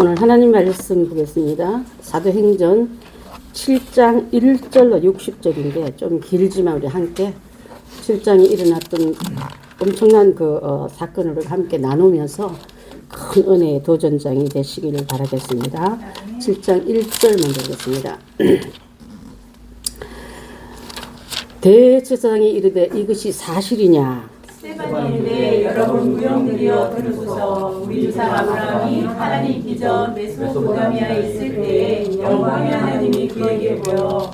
오늘 하나님 말씀 보겠습니다. 사도행전 7장 1절로 60절인데 좀 길지만 우리 함께 7장에 일어났던 엄청난 사건을 함께 나누면서 큰 은혜의 도전장이 되시기를 바라겠습니다. 7장 1절 먼저 보겠습니다. 대제사장이 이르되 이것이 사실이냐? 스데반이 이르되 여러분 무용들이여 들으소서. 우리 조상 아브라함이 하나님 기전 메소포타미아에 있을 때에 영광의 하나님이 그에게 보여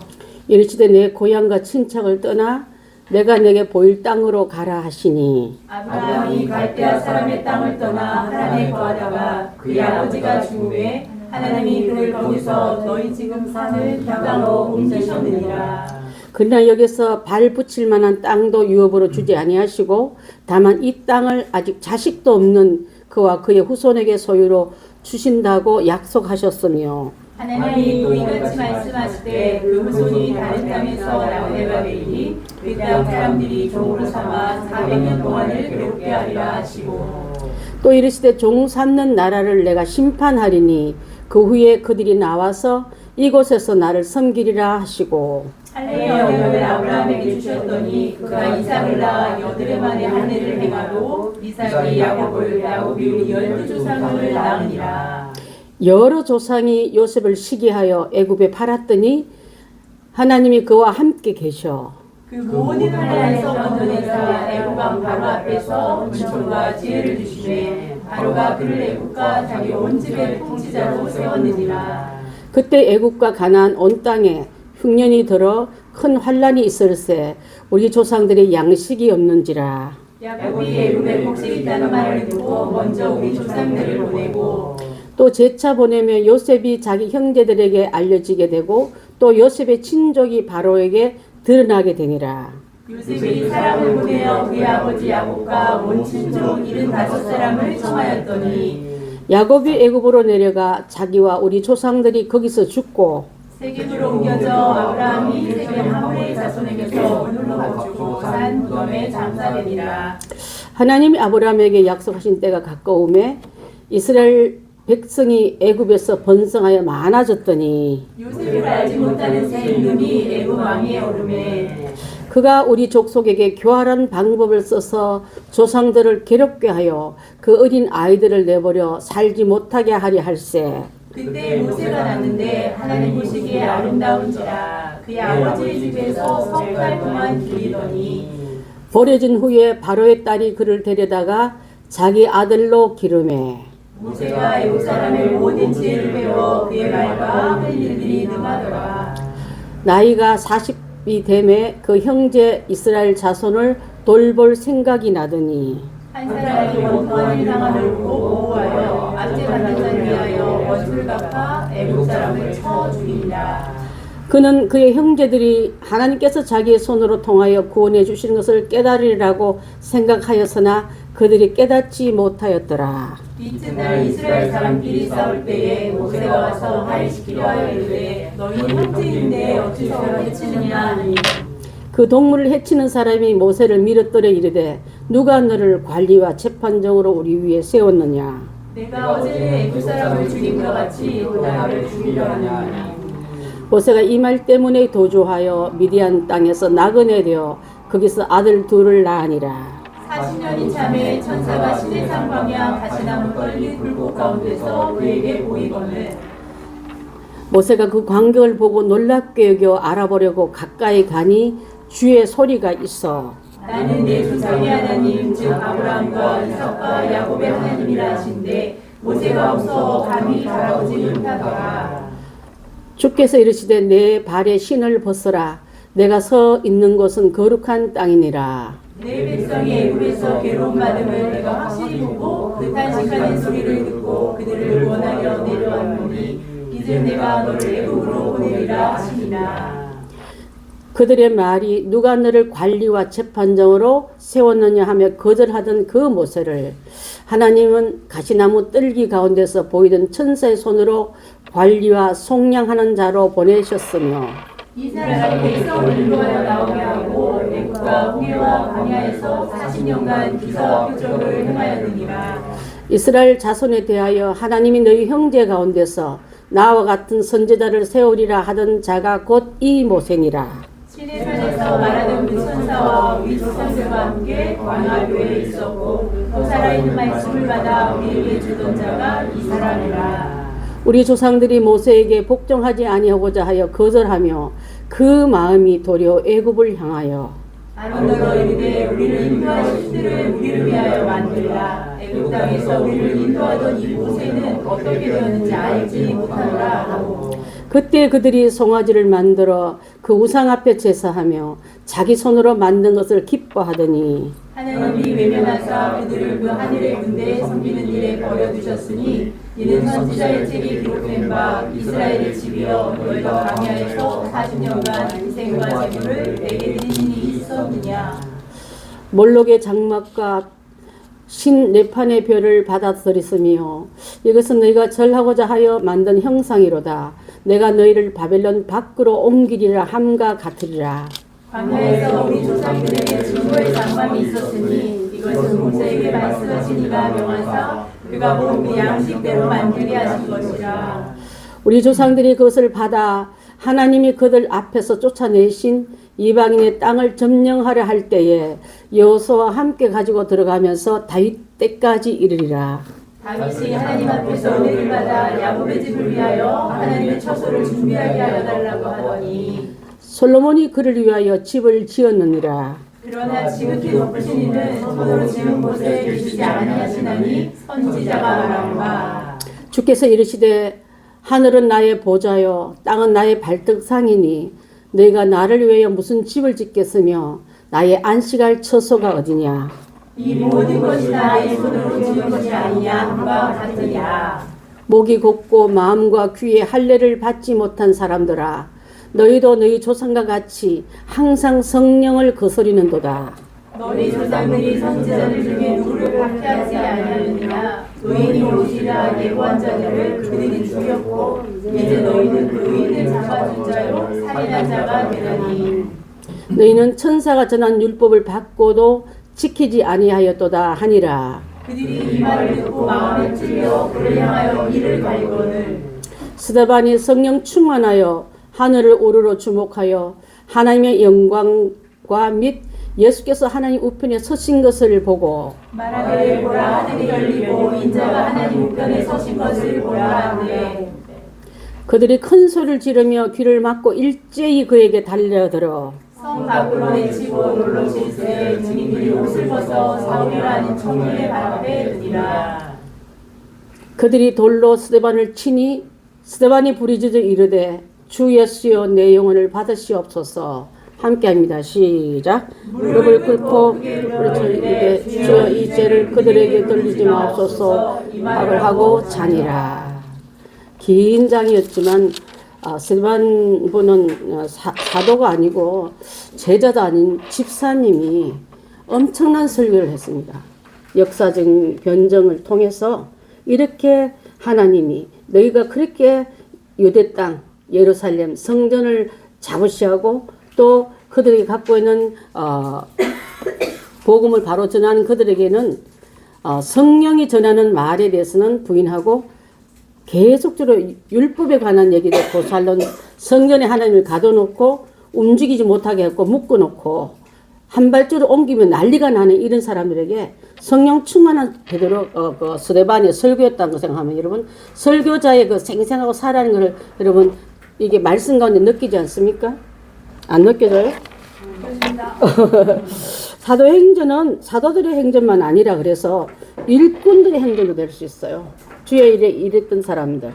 이르시되 내 고향과 친척을 떠나 내가 내게 보일 땅으로 가라 하시니 아브라함이 갈대아 사람의 땅을 떠나 하란에 거하다가 그의 아버지가 죽음에 하나님이 그를 거기서 너희 지금 사는 땅으로 옮기셨느니라. 그러나 여기서 발 붙일 만한 땅도 유업으로 주지 아니하시고 다만 이 땅을 아직 자식도 없는 그와 그의 후손에게 소유로 주신다고 약속하셨으며 하나님이 또 이같이 말씀하시되 그 후손이 다른 땅에서 나오내가 되리니 그 땅 사람들이 종으로 삼아 400년 동안을 괴롭게 하리라 하시고 또 이르시되 종 삼는 나라를 내가 심판하리니 그 후에 그들이 나와서 이곳에서 나를 섬기리라 하시고 할례의 언약을 아브라함에게 주셨더니 그가 이삭을 낳아 여드레 만에 한 해를 행하고 이삭이 야곱을 야곱이 12조상을 낳으니라. 여러 조상이 요셉을 시기하여 애굽에 팔았더니 하나님이 그와 함께 계셔 그 모든 나라에서 건져내사 애굽 왕 바로 앞에서 은총과 지혜를 주시되 바로가 그를 애굽과 자기 온 집의 통치자로 세웠느니라. 그때 애굽과 가나안 온 땅에 흉년이 들어 큰 환란이 있을세 우리 조상들의 양식이 없는지라. 야곱이 애굽에 곡식이 있다는 말을 듣고 먼저 우리 조상들을 보내고 또 제차 보내며 요셉이 자기 형제들에게 알려지게 되고 또 요셉의 친족이 바로에게 드러나게 되니라. 요셉이 사람을 보내어 그의 아버지 야곱과 온 친족 75사람을 청하였더니 야곱이 애굽으로 내려가 자기와 우리 조상들이 거기서 죽고 세겜으로 옮겨져 아브라함이 세겜 하모의 자손에게서 물로 거주고 산 무덤에 장사되니라. 하나님이 아브라함에게 약속하신 때가 가까움에 이스라엘 백성이 애굽에서 번성하여 많아졌더니 요셉을 알지 못하는 새 이름이 애굽 왕위에 오르매 그가 우리 족속에게 교활한 방법을 써서 조상들을 괴롭게 하여 그 어린 아이들을 내버려 살지 못하게 하려 할세. 그때 모세가 났는데 하나님 보시기에 아름다운지라 그의 아버지의 집에서 석 달 동안 기르더니 버려진 후에 바로의 딸이 그를 데려다가 자기 아들로 기르매 모세가 애굽 사람의 모든 지혜를 배워 그의 말과 할 일들이 능하더라. 나이가 40이 되매 그 형제 이스라엘 자손을 돌볼 생각이 나더니 한 사람이 원통한 일당함을 보호하여 압제받는 자를 위하여 원수를 갚아 애굽 사람을 쳐 죽이니라. 그는 그의 형제들이 하나님께서 자기의 손으로 통하여 구원해 주시는 것을 깨달으리라고 생각하였으나 그들이 깨닫지 못하였더라. 이튿날 이스라엘 사람끼리 싸울 때에 모세가 와서 화해시키려 하여 이르되 너희 형제인데 어찌서 해치느냐 하니 그 동물을 해치는 사람이 모세를 밀어뜨려 이르되 누가 너를 관리와 재판장으로 우리 위에 세웠느냐. 내가 어제 애굽 사람을 죽임과 같이 또 나를 죽이려 하느냐. 모세가 이 말 때문에 도주하여 미디안 땅에서 나그네 되어 거기서 아들 둘을 낳으니라. 40년이 참에 천사가 시내산 방향 가시나무 떨린 불꽃 가운데서 그에게 보이거늘 모세가 그 광경을 보고 놀랍게 여겨 알아보려고 가까이 가니 주의 소리가 있어 나는 내 조상의 하나님 즉 아브라함과 이삭과 야곱의 하나님이라 하신데 모세가 없어 감히 바라보지 못하더라. 주께서 이르시되 내 발에 신을 벗어라 내가 서 있는 곳은 거룩한 땅이니라. 내 백성이 애굽에서 괴로움 받음을 내가 확실히 보고 그 탄식하는 소리를 듣고 그들을 구원하려 내려왔노니 이제 내가 너를 애굽으로 보내리라 하시니라. 그들의 말이 누가 너를 관리와 재판장으로 세웠느냐 하며 거절하던 그 모세를 하나님은 가시나무 뜰기 가운데서 보이던 천사의 손으로 관리와 속량하는 자로 보내셨으며 이 사람이 백성을 인도하여 나오게 하고 애굽과 홍해와 광야에서 40년간 기사와 표적을 행하였느니라. 이스라엘 자손에 대하여 하나님이 너희 형제 가운데서 나와 같은 선지자를 세우리라 하던 자가 곧 이 모세니라. 시내산에서 말하던 그 천사와 우리 조상들과 함께 광야교에 있었고 또 살아있는 말씀을 받아 우리에게 주던 자가 이 사람이라. 우리 조상들이 모세에게 복종하지 아니하고자 하여 거절하며 그 마음이 도리어 애굽을 향하여 아론더러 이르되 우리를 인도하실 분들을 우리를 위하여 만들라. 애굽 땅에서 우리를 인도하던 이 모세는 어떻게 되었는지 알지 못하노라 하고. 그때 그들이 송아지를 만들어 그 우상 앞에 제사하며 자기 손으로 만든 것을 기뻐하더니 하나님이 외면하사 그들을 그 하늘의 군대에 섬기는 일에 버려두셨으니 이는 선지자의 책에 기록된 바 이스라엘의 집이여 너희가 광야에서 40년간 희생과 제물을 내게 드린 일이 있었느냐. 몰록의 장막과 신 네판의 별을 받아들였으며 이것은 너희가 절하고자 하여 만든 형상이로다. 내가 너희를 바벨론 밖으로 옮기리라 함과 같으리라. 광야에서 우리 조상들에게 증거의 장막이 있었으니 이것은 모세에게 말씀하신 이가 명하사 그가 본 그 양식대로 만들게 하신 것이라. 우리 조상들이 그것을 받아 하나님이 그들 앞에서 쫓아내신 이방인의 땅을 점령하려 할 때에 여호수아와 함께 가지고 들어가면서 다윗 때까지 이르리라. 다윗이 하나님 앞에서 은혜를 받아 야곱의 집을 위하여 하나님의 처소를 준비하게 하여 달라고 하더니 솔로몬이 그를 위하여 집을 지었느니라. 그러나 지극히 높으신 이는 손으로 지은 곳에 계시지 아니하시나니 선지자가 말한 바 주께서 이르시되 하늘은 나의 보좌요 땅은 나의 발등상이니 너희가 나를 위하여 무슨 집을 짓겠으며 나의 안식할 처소가 어디냐. 이 모든 것이 나의 손으로 지은 것이 아니냐 함과 같으냐. 목이 곱고 마음과 귀에 할례를 받지 못한 사람들아 너희도 너희 조상과 같이 항상 성령을 거스리는도다. 너희 조상들이 선지자들 중에 누구를 박해하지 아니하느냐. 의인이 오시라 예고한 자들을 그들이 죽였고 이제 너희는 그 의인을 잡아준 자요 살인한 자가 되나니. 너희는 천사가 전한 율법을 받고도 지키지 아니하였도다 하니라. 그들이 이 말을 듣고 마음에 찔려 그를 향하여 이를 갈거늘. 스데반이 성령 충만하여 하늘을 우러러 주목하여 하나님의 영광과 및 예수께서 하나님 우편에 서신 것을 보고 말하기를 보라 하늘이 열리고 인자가 하나님 우편에 서신 것을 보라 하되 그들이 큰 소리를 지르며 귀를 막고 일제히 그에게 달려들어 성 밖으로 내치고 돌로 칠세 증인들이 옷을 벗어 사울이라 하는 청년의 발 앞에 드니라. 그들이 돌로 스데반을 치니 스데반이 부르짖어 이르되 주 예수여 내 영혼을 받으시옵소서. 함께합니다. 시작. 무릎을 꿇고 부르짖되 주여 이 죄를 그들에게 돌리지 마옵소서 말을 하고 자니라. 긴 장이었지만 스데반 분은 사도가 아니고 제자도 아닌 집사님이 엄청난 설교를 했습니다. 역사적인 변정을 통해서 이렇게 하나님이 너희가 그렇게 유대 땅 예루살렘 성전을 잡으시하고 또 그들이 갖고 있는 복음을 바로 전하는 그들에게는 성령이 전하는 말에 대해서는 부인하고 계속적으로 율법에 관한 얘기를 고살론 성전에 하나님을 가둬놓고 움직이지 못하게 했고 묶어놓고 한 발자국 옮기면 난리가 나는 이런 사람들에게 성령 충만한 베드로 그 스데반의 설교였다는 거 생각하면 여러분 설교자의 그 생생하고 살아있는 것을 여러분 이게 말씀 가운데 느끼지 않습니까? 안 느껴져요? 사도행전은 사도들의 행전만 아니라 그래서 일꾼들의 행전도 될 수 있어요. 주의 일에 일했던 사람들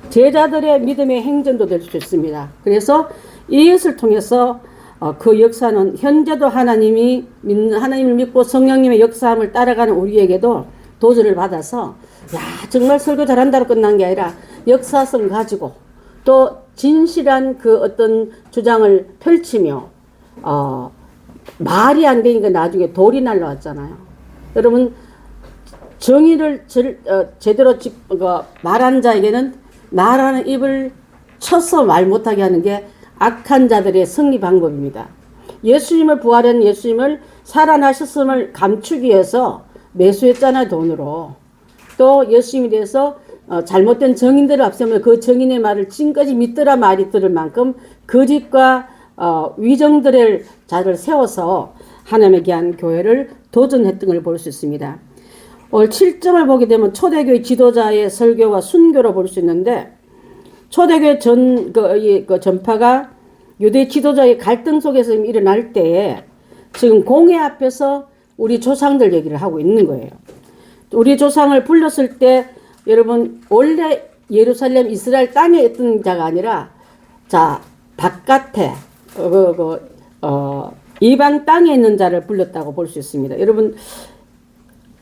제자들의 믿음의 행전도 될 수 있습니다. 그래서 이것을 통해서 그 역사는 현재도 하나님을 믿고 성령님의 역사함을 따라가는 우리에게도 도전을 받아서 야 정말 설교 잘한다로 끝난 게 아니라 역사성 가지고 또 진실한 그 어떤 주장을 펼치며 말이 안 되니까 나중에 돌이 날라왔잖아요. 여러분 정의를 제대로 말하는 자에게는 말하는 입을 쳐서 말 못하게 하는 게 악한 자들의 승리 방법입니다. 예수님을 부활한 예수님을 살아나셨음을 감추기 위해서 매수했잖아요. 돈으로. 또 예수님에 대해서 잘못된 정인들을 앞세우면 그 정인의 말을 지금까지 믿더라 말이 들을 만큼 거짓과 위정들의 자를 세워서 하나님에 대한 교회를 도전했던 걸 볼 수 있습니다. 오늘 7점을 보게 되면 초대교회 지도자의 설교와 순교로 볼 수 있는데, 초대교회 전파가 유대 지도자의 갈등 속에서 일어날 때에 지금 공회 앞에서 우리 조상들 얘기를 하고 있는 거예요. 우리 조상을 불렀을 때 여러분 원래 예루살렘 이스라엘 땅에 있던 자가 아니라 자 바깥에 이방 땅에 있는 자를 불렀다고 볼 수 있습니다. 여러분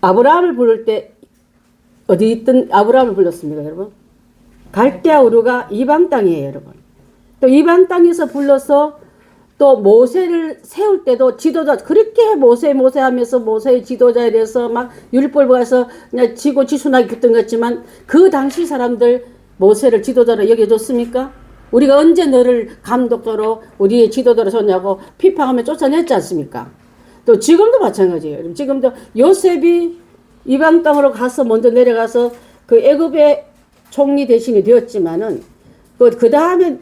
아브라함을 부를 때 어디 있던 아브라함을 불렀습니까, 여러분? 갈대아 우르가 이방 땅이에요, 여러분. 또 이방 땅에서 불러서 또 모세를 세울 때도 지도자 그렇게 모세 하면서 모세의 지도자에 대해서 막 율법에서 그냥 지고지순하게 붙던 것 같지만 그 당시 사람들 모세를 지도자로 여겨줬습니까? 우리가 언제 너를 감독자로 우리의 지도자로 섰냐고 비판하며 쫓아냈지 않습니까? 또 지금도 마찬가지예요. 지금도 요셉이 이방 땅으로 가서 먼저 내려가서 그 애굽의 총리 대신이 되었지만은 그 다음에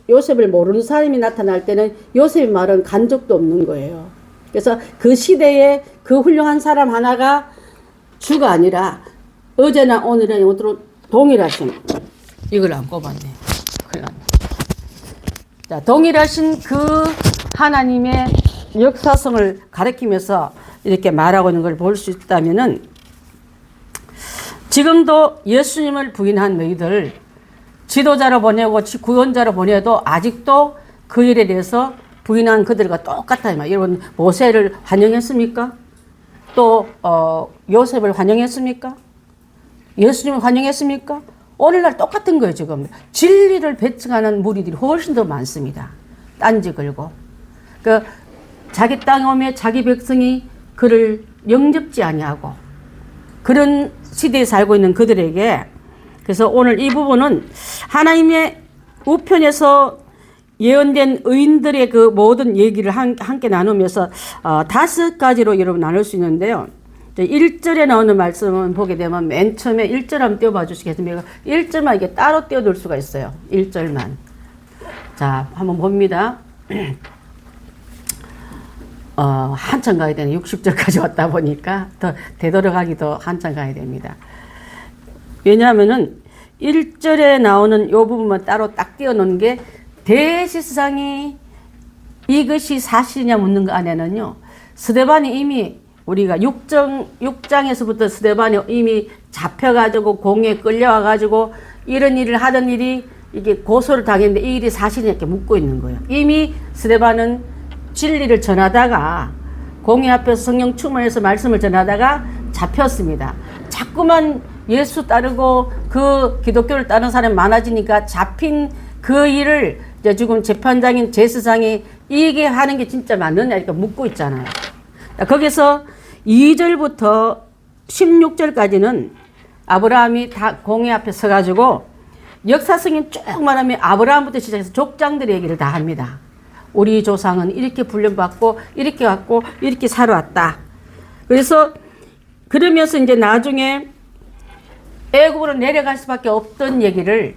요셉을 모르는 사람이 나타날 때는 요셉의 말은 간 적도 없는 거예요. 그래서 그 시대에 그 훌륭한 사람 하나가 주가 아니라 어제나 오늘이나 영원토록 동일하신, 이걸 안 꼽았네. 큰일 났네. 자, 동일하신 그 하나님의 역사성을 가리키면서 이렇게 말하고 있는 걸 볼 수 있다면은, 지금도 예수님을 부인한 너희들 지도자로 보내고 구원자로 보내도 아직도 그 일에 대해서 부인한 그들과 똑같아요. 여러분 모세를 환영했습니까? 또 요셉을 환영했습니까? 예수님을 환영했습니까? 오늘날 똑같은 거예요. 지금 진리를 배척하는 무리들이 훨씬 더 많습니다. 딴지 걸고 그 자기 땅에 오면 자기 백성이 그를 영접지 아니하고 그런 시대에 살고 있는 그들에게, 그래서 오늘 이 부분은 하나님의 우편에서 예언된 의인들의 그 모든 얘기를 함께 나누면서 5가지로 여러분 나눌 수 있는데요. 1절에 나오는 말씀은 보게 되면 맨 처음에 1절 한번 띄워봐 주시겠습니까? 1절만 이게 따로 띄워둘 수가 있어요. 1절만. 자, 한번 봅니다. 한참 가야 되네. 60절까지 왔다 보니까 더 되돌아가기도 한참 가야 됩니다. 왜냐하면은 1절에 나오는 이 부분만 따로 딱 띄워놓은 게, 대제사장이 이것이 사실이냐 묻는 거 안에는요, 스데반이 이미 우리가 6장에서부터 스데반이 이미 잡혀가지고 공에 끌려와가지고 이런 일을 하던 일이 이게 고소를 당했는데 이 일이 사실이냐 이렇게 묻고 있는 거예요. 이미 스데반은 진리를 전하다가 공회 앞에서 성령 충만해서 말씀을 전하다가 잡혔습니다. 자꾸만 예수 따르고 그 기독교를 따르는 사람이 많아지니까 잡힌 그 일을 이제 지금 재판장인 제사장이 이게 하는 게 진짜 맞느냐 이렇게 묻고 있잖아요. 거기서 2절부터 16절까지는 아브라함이 다 공회 앞에 서가지고 역사성이 쭉 말하면 아브라함부터 시작해서 족장들의 얘기를 다 합니다. 우리 조상은 이렇게 훈련받고 이렇게 왔고 이렇게 살아왔다. 그래서 그러면서 이제 나중에 애굽으로 내려갈 수밖에 없던 얘기를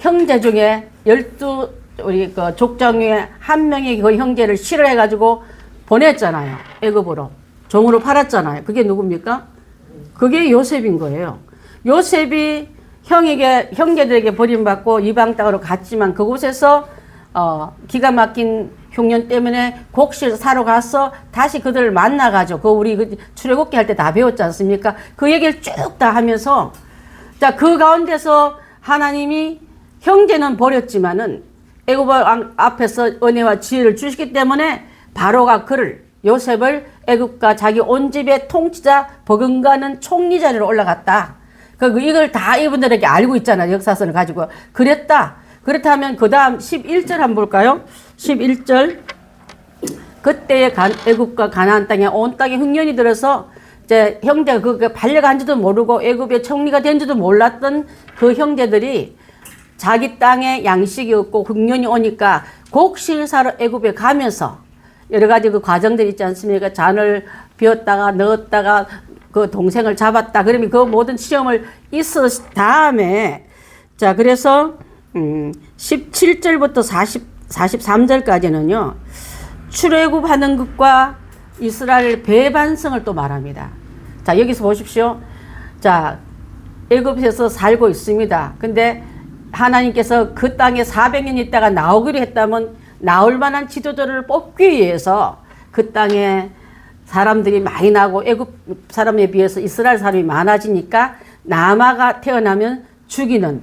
형제 중에 12 우리 그 족장 중에 한 명의 그 형제를 싫어해가지고 보냈잖아요. 애굽으로 종으로 팔았잖아요. 그게 누굽니까? 그게 요셉인 거예요. 요셉이 형제들에게 버림받고 이방 땅으로 갔지만 그곳에서 기가 막힌 흉년 때문에 곡실 사러 가서 다시 그들을 만나가지고 그 우리 그 출애굽기 할 때 다 배웠지 않습니까? 그 얘기를 쭉 다 하면서 자, 그 가운데서 하나님이 형제는 버렸지만은 애굽 앞에서 은혜와 지혜를 주시기 때문에 바로가 그를 요셉을 애굽과 자기 온 집의 통치자 버금가는 총리 자리로 올라갔다. 이걸 다 이분들에게 알고 있잖아요. 역사선을 가지고 그랬다. 그렇다면 그 다음 11절 한번 볼까요? 11절. 그때의 애굽과 가나안 땅에 온 땅에 흉년이 들어서 이제 형제가 그 발려간지도 모르고 애굽의 총리가 된지도 몰랐던 그 형제들이 자기 땅에 양식이 없고 흉년이 오니까 곡실 사러 애굽에 가면서 여러 가지 그 과정들이 있지 않습니까? 잔을 비웠다가 넣었다가 그 동생을 잡았다. 그러면 그 모든 시험을 있어 다음에 자 그래서 17절부터 43절까지는요. 출애굽하는 것과 이스라엘 배반성을 또 말합니다. 자 여기서 보십시오. 자 애굽에서 살고 있습니다. 근데 하나님께서 그 땅에 400년 있다가 나오기로 했다면 나올 만한 지도자를 뽑기 위해서 그 땅에 사람들이 많이 나고 애굽 사람에 비해서 이스라엘 사람이 많아지니까 남아가 태어나면 죽이는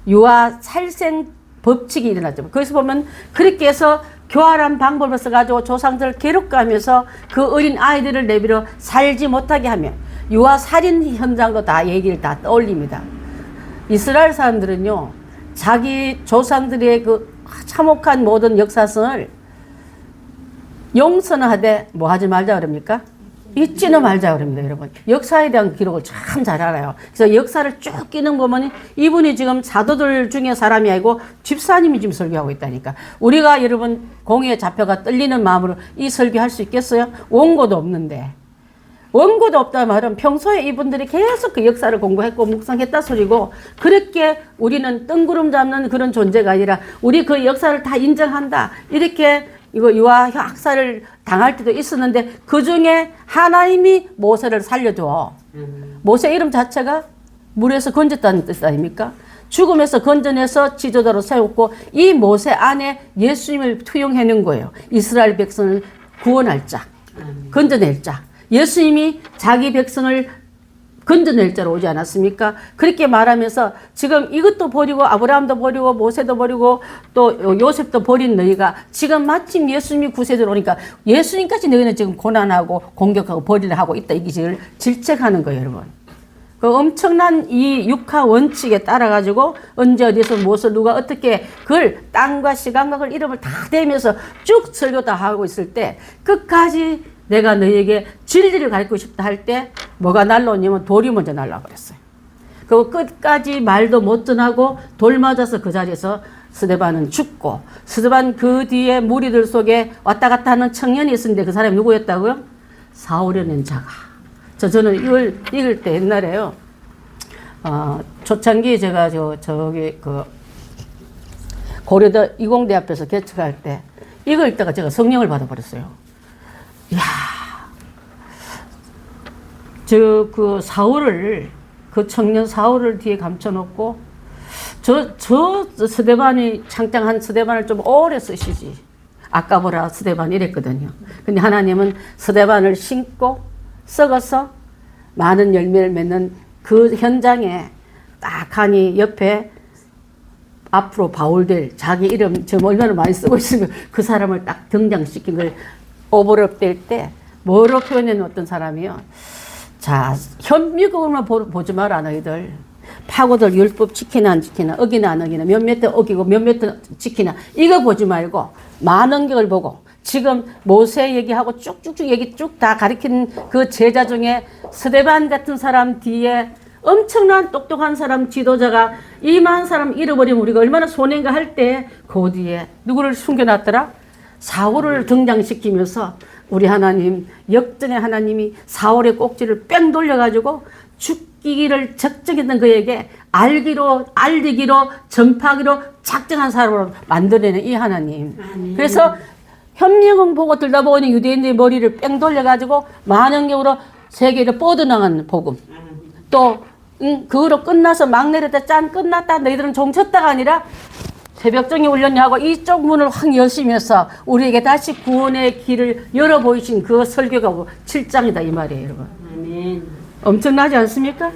유아 살생 법칙이 일어났죠. 거기서 보면 그렇게 해서 교활한 방법을 써가지고 조상들을 괴롭게하면서 그 어린 아이들을 내버려 살지 못하게 하며 유아 살인 현장도 다 얘기를 다 떠올립니다. 이스라엘 사람들은요 자기 조상들의 그 참혹한 모든 역사성을 용서는 하되 뭐 하지 말자 그럽니까? 잊지는 말자 그럽니다, 여러분. 역사에 대한 기록을 참 잘 알아요. 그래서 역사를 쭉 끼는 보면 이분이 지금 사도들 중에 사람이 아니고 집사님이 지금 설교하고 있다니까. 우리가 여러분 공에 잡혀가 떨리는 마음으로 이 설교할 수 있겠어요? 원고도 없는데. 원고도 없다 말은 평소에 이분들이 계속 그 역사를 공부했고 묵상했다 소리고 그렇게 우리는 뜬구름 잡는 그런 존재가 아니라 우리 그 역사를 다 인정한다. 이렇게 이거 유아 학살을 당할 때도 있었는데 그 중에 하나님이 모세를 살려줘. 모세 이름 자체가 물에서 건졌다는 뜻 아닙니까? 죽음에서 건져내서 지도자로 세웠고 이 모세 안에 예수님을 투영해 놓은 거예요. 이스라엘 백성을 구원할 자, 건져낼 자. 예수님이 자기 백성을 건져낼 자로 오지 않았습니까? 그렇게 말하면서 지금 이것도 버리고 아브라함도 버리고 모세도 버리고 또 요셉도 버린 너희가 지금 마침 예수님이 구세주로 오니까 예수님까지 너희는 지금 고난하고 공격하고 버리려 하고 있다. 이게 지금 질책하는 거예요, 여러분. 그 엄청난 이 육하 원칙에 따라 가지고 언제 어디서 무엇을 누가 어떻게 그걸 땅과 시간과 그 이름을 다 대면서 쭉 설교 다 하고 있을 때 끝까지 내가 너희에게 진리를 가르치고 싶다 할 때 뭐가 날라오냐면 돌이 먼저 날라버렸어요. 그리고 끝까지 말도 못 전하고 돌 맞아서 그 자리에서 스데반은 죽고 스데반 그 뒤에 무리들 속에 왔다 갔다 하는 청년이 있었는데 그 사람이 누구였다고요? 사울이라는 자가. 저는 이걸 읽을 때 옛날에요. 초창기 제가 저기 그 고려대 이공대 앞에서 개척할 때 이거 읽다가 제가 성령을 받아버렸어요. 이야, 그 사울을, 그 청년 사울을 뒤에 감춰놓고, 스데반이, 창장한 스데반을 좀 오래 쓰시지. 아까 보라 스데반 이랬거든요. 근데 하나님은 스데반을 심고, 썩어서 많은 열매를 맺는 그 현장에 딱 하니 옆에 앞으로 바울될 자기 이름 지금 얼마나 많이 쓰고 있으면 그 사람을 딱 등장시킨 걸 오버랩될 때 뭐로 표현해 어떤 사람이요. 자, 현미국만 보지 마라 너희들. 파고들 율법 지키나 안 지키나 어기나 안 어기나 몇몇 대 어기고 몇몇 대 지키나 이거 보지 말고 만원경을 보고 지금 모세 얘기하고 쭉쭉쭉 얘기 쭉 다 가리킨 그 제자 중에 스데반 같은 사람 뒤에 엄청난 똑똑한 사람 지도자가 이만 사람 잃어버리면 우리가 얼마나 손해인가 할 때 그 뒤에 누구를 숨겨놨더라? 사울을 등장시키면서 우리 하나님 역전의 하나님이 사울의 꼭지를 뺑 돌려가지고 죽기를 적정했던 그에게 알리기로 전파하기로 작정한 사람으로 만들어내는 이 하나님. 그래서 현미경 보고 들다 보니 유대인들의 머리를 뺑 돌려가지고 만원경으로 세계를 뻗어나간 복음. 또 그거로 끝나서 막 내렸다 짠 끝났다 너희들은 종쳤다가 아니라 새벽정이 울렸냐 하고 이쪽 문을 확 여시면서 우리에게 다시 구원의 길을 열어 보이신 그 설교가 7장이다 이 말이에요, 여러분. 아멘. 엄청나지 않습니까?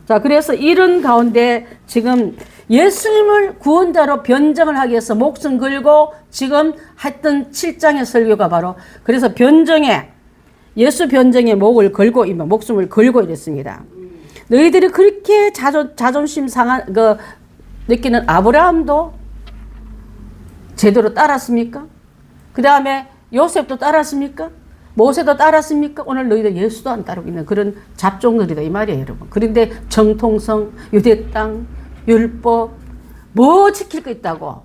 자, 그래서 이런 가운데 지금 예수님을 구원자로 변정을 하기 위해서 목숨 걸고 지금 했던 7장의 설교가 바로 그래서 예수 변정에 목숨을 걸고 이랬습니다. 너희들이 그렇게 자존심 상한 느끼는 아브라함도 제대로 따랐습니까? 그 다음에 요셉도 따랐습니까? 모세도 따랐습니까? 오늘 너희들 예수도 안 따르고 있는 그런 잡종들이다 이 말이에요, 여러분. 그런데 정통성, 유대 땅, 율법 뭐 지킬 거 있다고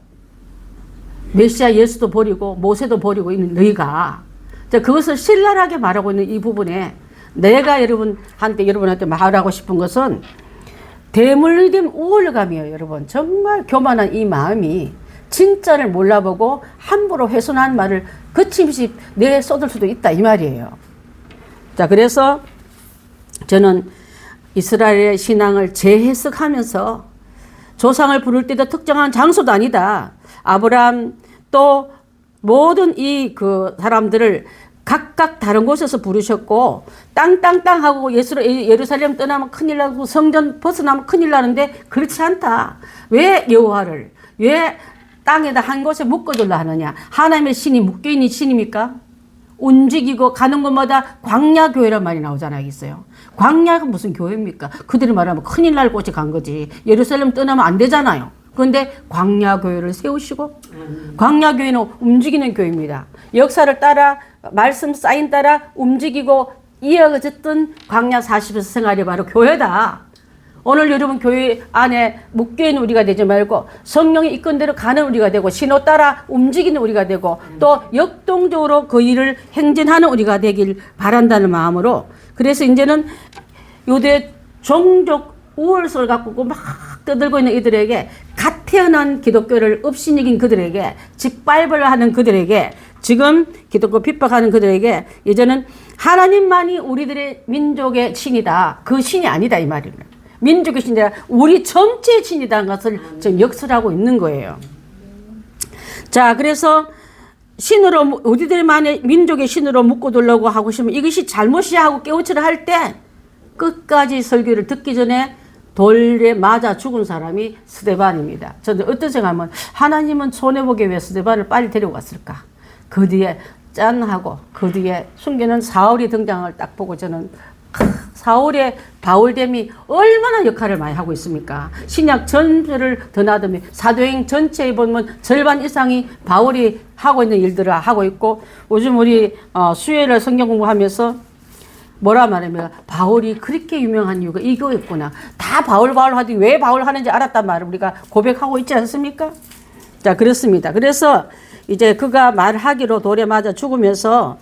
메시아 예수도 버리고 모세도 버리고 있는 너희가 그것을 신랄하게 말하고 있는 이 부분에 내가 여러분한테 말하고 싶은 것은 대물림 우월감이에요. 여러분 정말 교만한 이 마음이 진짜를 몰라보고 함부로 훼손하는 말을 거침없이 내쏟을 수도 있다 이 말이에요. 자, 그래서 저는 이스라엘의 신앙을 재해석하면서 조상을 부를 때도 특정한 장소도 아니다. 아브라함 또 모든 이 그 사람들을 각각 다른 곳에서 부르셨고 땅땅땅 하고 예루살렘 떠나면 큰일 나고 성전 벗어나면 큰일 나는데 그렇지 않다. 왜 여호와를 왜 땅에다 한 곳에 묶어둘라 하느냐. 하나님의 신이 묶여있는 신입니까? 움직이고 가는 곳마다 광야교회란 말이 나오잖아요. 있어요. 광야가 무슨 교회입니까? 그들이 말하면 큰일 날 곳에 간 거지. 예루살렘 떠나면 안 되잖아요. 그런데 광야교회를 세우시고 광야교회는 움직이는 교회입니다. 역사를 따라 말씀 사인 따라 움직이고 이어졌던 광야 40일 생활이 바로 교회다. 오늘 여러분 교회 안에 묶여있는 우리가 되지 말고 성령이 이끈 대로 가는 우리가 되고 신호 따라 움직이는 우리가 되고 또 역동적으로 그 일을 행진하는 우리가 되길 바란다는 마음으로 그래서 이제는 유대 종족 우월성을 갖고 막 떠들고 있는 이들에게 갓 태어난 기독교를 업신여긴 그들에게 짓밟으려 하는 그들에게 지금 기독교 핍박하는 그들에게 이제는 하나님만이 우리들의 민족의 신이다. 그 신이 아니다 이 말입니다. 민족의 신이 아니라 우리 전체의 신이라는 것을 지금 역설하고 있는 거예요. 자, 그래서 신으로 우리들만의 민족의 신으로 묶어두려고 하고 싶으면 이것이 잘못이야 하고 깨우치려 할 때 끝까지 설교를 듣기 전에 돌에 맞아 죽은 사람이 스데반입니다. 저는 어떤 생각하면 하나님은 손해보게 왜 스데반을 빨리 데려갔을까? 그 뒤에 짠하고 그 뒤에 숨기는 사울이 등장을 딱 보고 저는 사울의 바울됨이 얼마나 역할을 많이 하고 있습니까? 신약 전체를 드나드면 사도행 전체에 보면 절반 이상이 바울이 하고 있는 일들을 하고 있고 요즘 우리 수요일에 성경 공부하면서 뭐라 말하면 바울이 그렇게 유명한 이유가 이거였구나. 다 바울 하더니 왜 바울 하는지 알았단 말을 우리가 고백하고 있지 않습니까? 자, 그렇습니다. 그래서 이제 그가 말하기로 돌에 맞아 죽으면서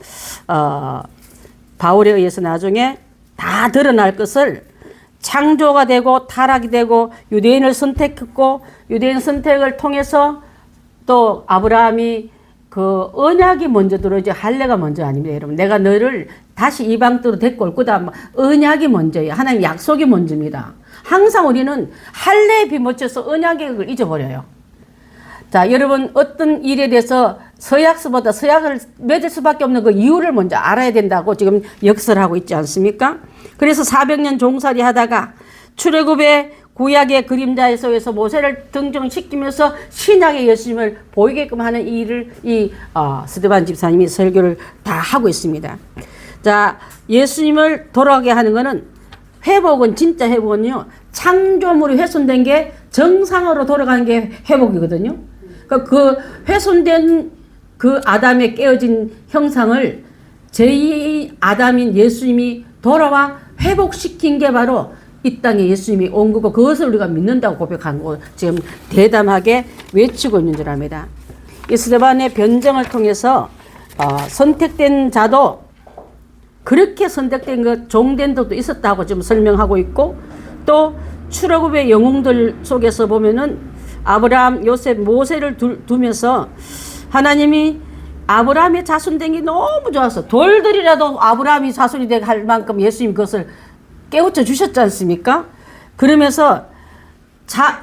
바울에 의해서 나중에 다 드러날 것을 창조가 되고 타락이 되고 유대인을 선택했고 유대인 선택을 통해서 또 아브라함이 그 언약이 먼저 들어오지 할례가 먼저 아닙니다. 여러분 내가 너를 다시 이방 땅으로 데리고 올 거다. 언약이 먼저예요. 하나님 약속이 먼저입니다. 항상 우리는 할례에 비못해서 언약의 걸 잊어버려요. 자, 여러분 어떤 일에 대해서 서약서보다 서약을 맺을 수밖에 없는 그 이유를 먼저 알아야 된다고 지금 역설하고 있지 않습니까? 그래서 400년 종살이 하다가 출애굽의 구약의 그림자의 속에서 모세를 등장시키면서 신약의 예수님을 보이게끔 하는 이 일을 스데반 집사님이 설교를 다 하고 있습니다. 자, 예수님을 돌아가게 하는 것은 회복은 진짜 회복은요. 창조물이 훼손된 게 정상으로 돌아가는 게 회복이거든요. 그 훼손된 그 아담의 깨어진 형상을 제2 아담인 예수님이 돌아와 회복시킨 게 바로 이 땅에 예수님이 온 거고 그것을 우리가 믿는다고 고백한 거 지금 대담하게 외치고 있는 줄 압니다. 이 스데반의 변정을 통해서 선택된 자도 그렇게 선택된 것 종된 자도 있었다고 지금 설명하고 있고 또 출애굽의 영웅들 속에서 보면은 아브라함, 요셉, 모세를 두면서 하나님이 아브라함의 자손된 게 너무 좋았어. 돌들이라도 아브라함이 자손이 되게 할 만큼 예수님 그것을 깨우쳐 주셨지 않습니까? 그러면서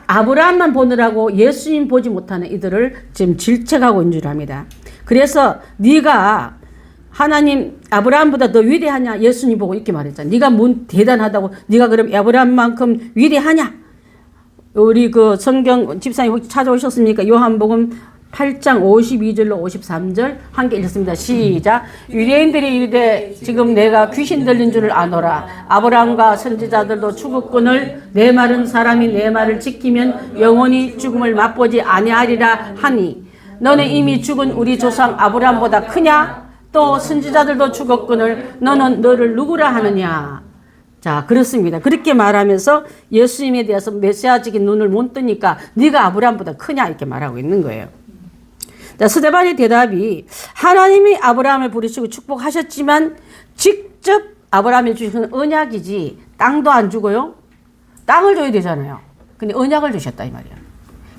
아브라함만 보느라고 예수님 보지 못하는 이들을 지금 질책하고 있는 줄 압니다. 그래서 네가 하나님 아브라함보다 더 위대하냐? 예수님 보고 이렇게 말했잖아. 네가 뭔 대단하다고 네가 그럼 아브라함만큼 위대하냐? 우리 그 성경 집사님 혹시 찾아오셨습니까? 요한복음 8장 52절로 53절 함께 읽습니다. 시작. 유대인들이 이르되 지금 내가 귀신 들린 줄을 아노라. 아브라함과 선지자들도 죽었거늘 내 말은 사람이 내 말을 지키면 영원히 죽음을 맛보지 아니하리라 하니 너는 이미 죽은 우리 조상 아브라함보다 크냐? 또 선지자들도 죽었거늘 너는 너를 누구라 하느냐? 자, 그렇습니다. 그렇게 말하면서 예수님에 대해서 메시아적인 눈을 못 뜨니까 네가 아브라함보다 크냐 이렇게 말하고 있는 거예요. 자, 스데반의 대답이 하나님이 아브라함을 부르시고 축복하셨지만 직접 아브라함이 주신 언약이지 땅도 안 주고요. 땅을 줘야 되잖아요. 근데 언약을 주셨다 이 말이에요.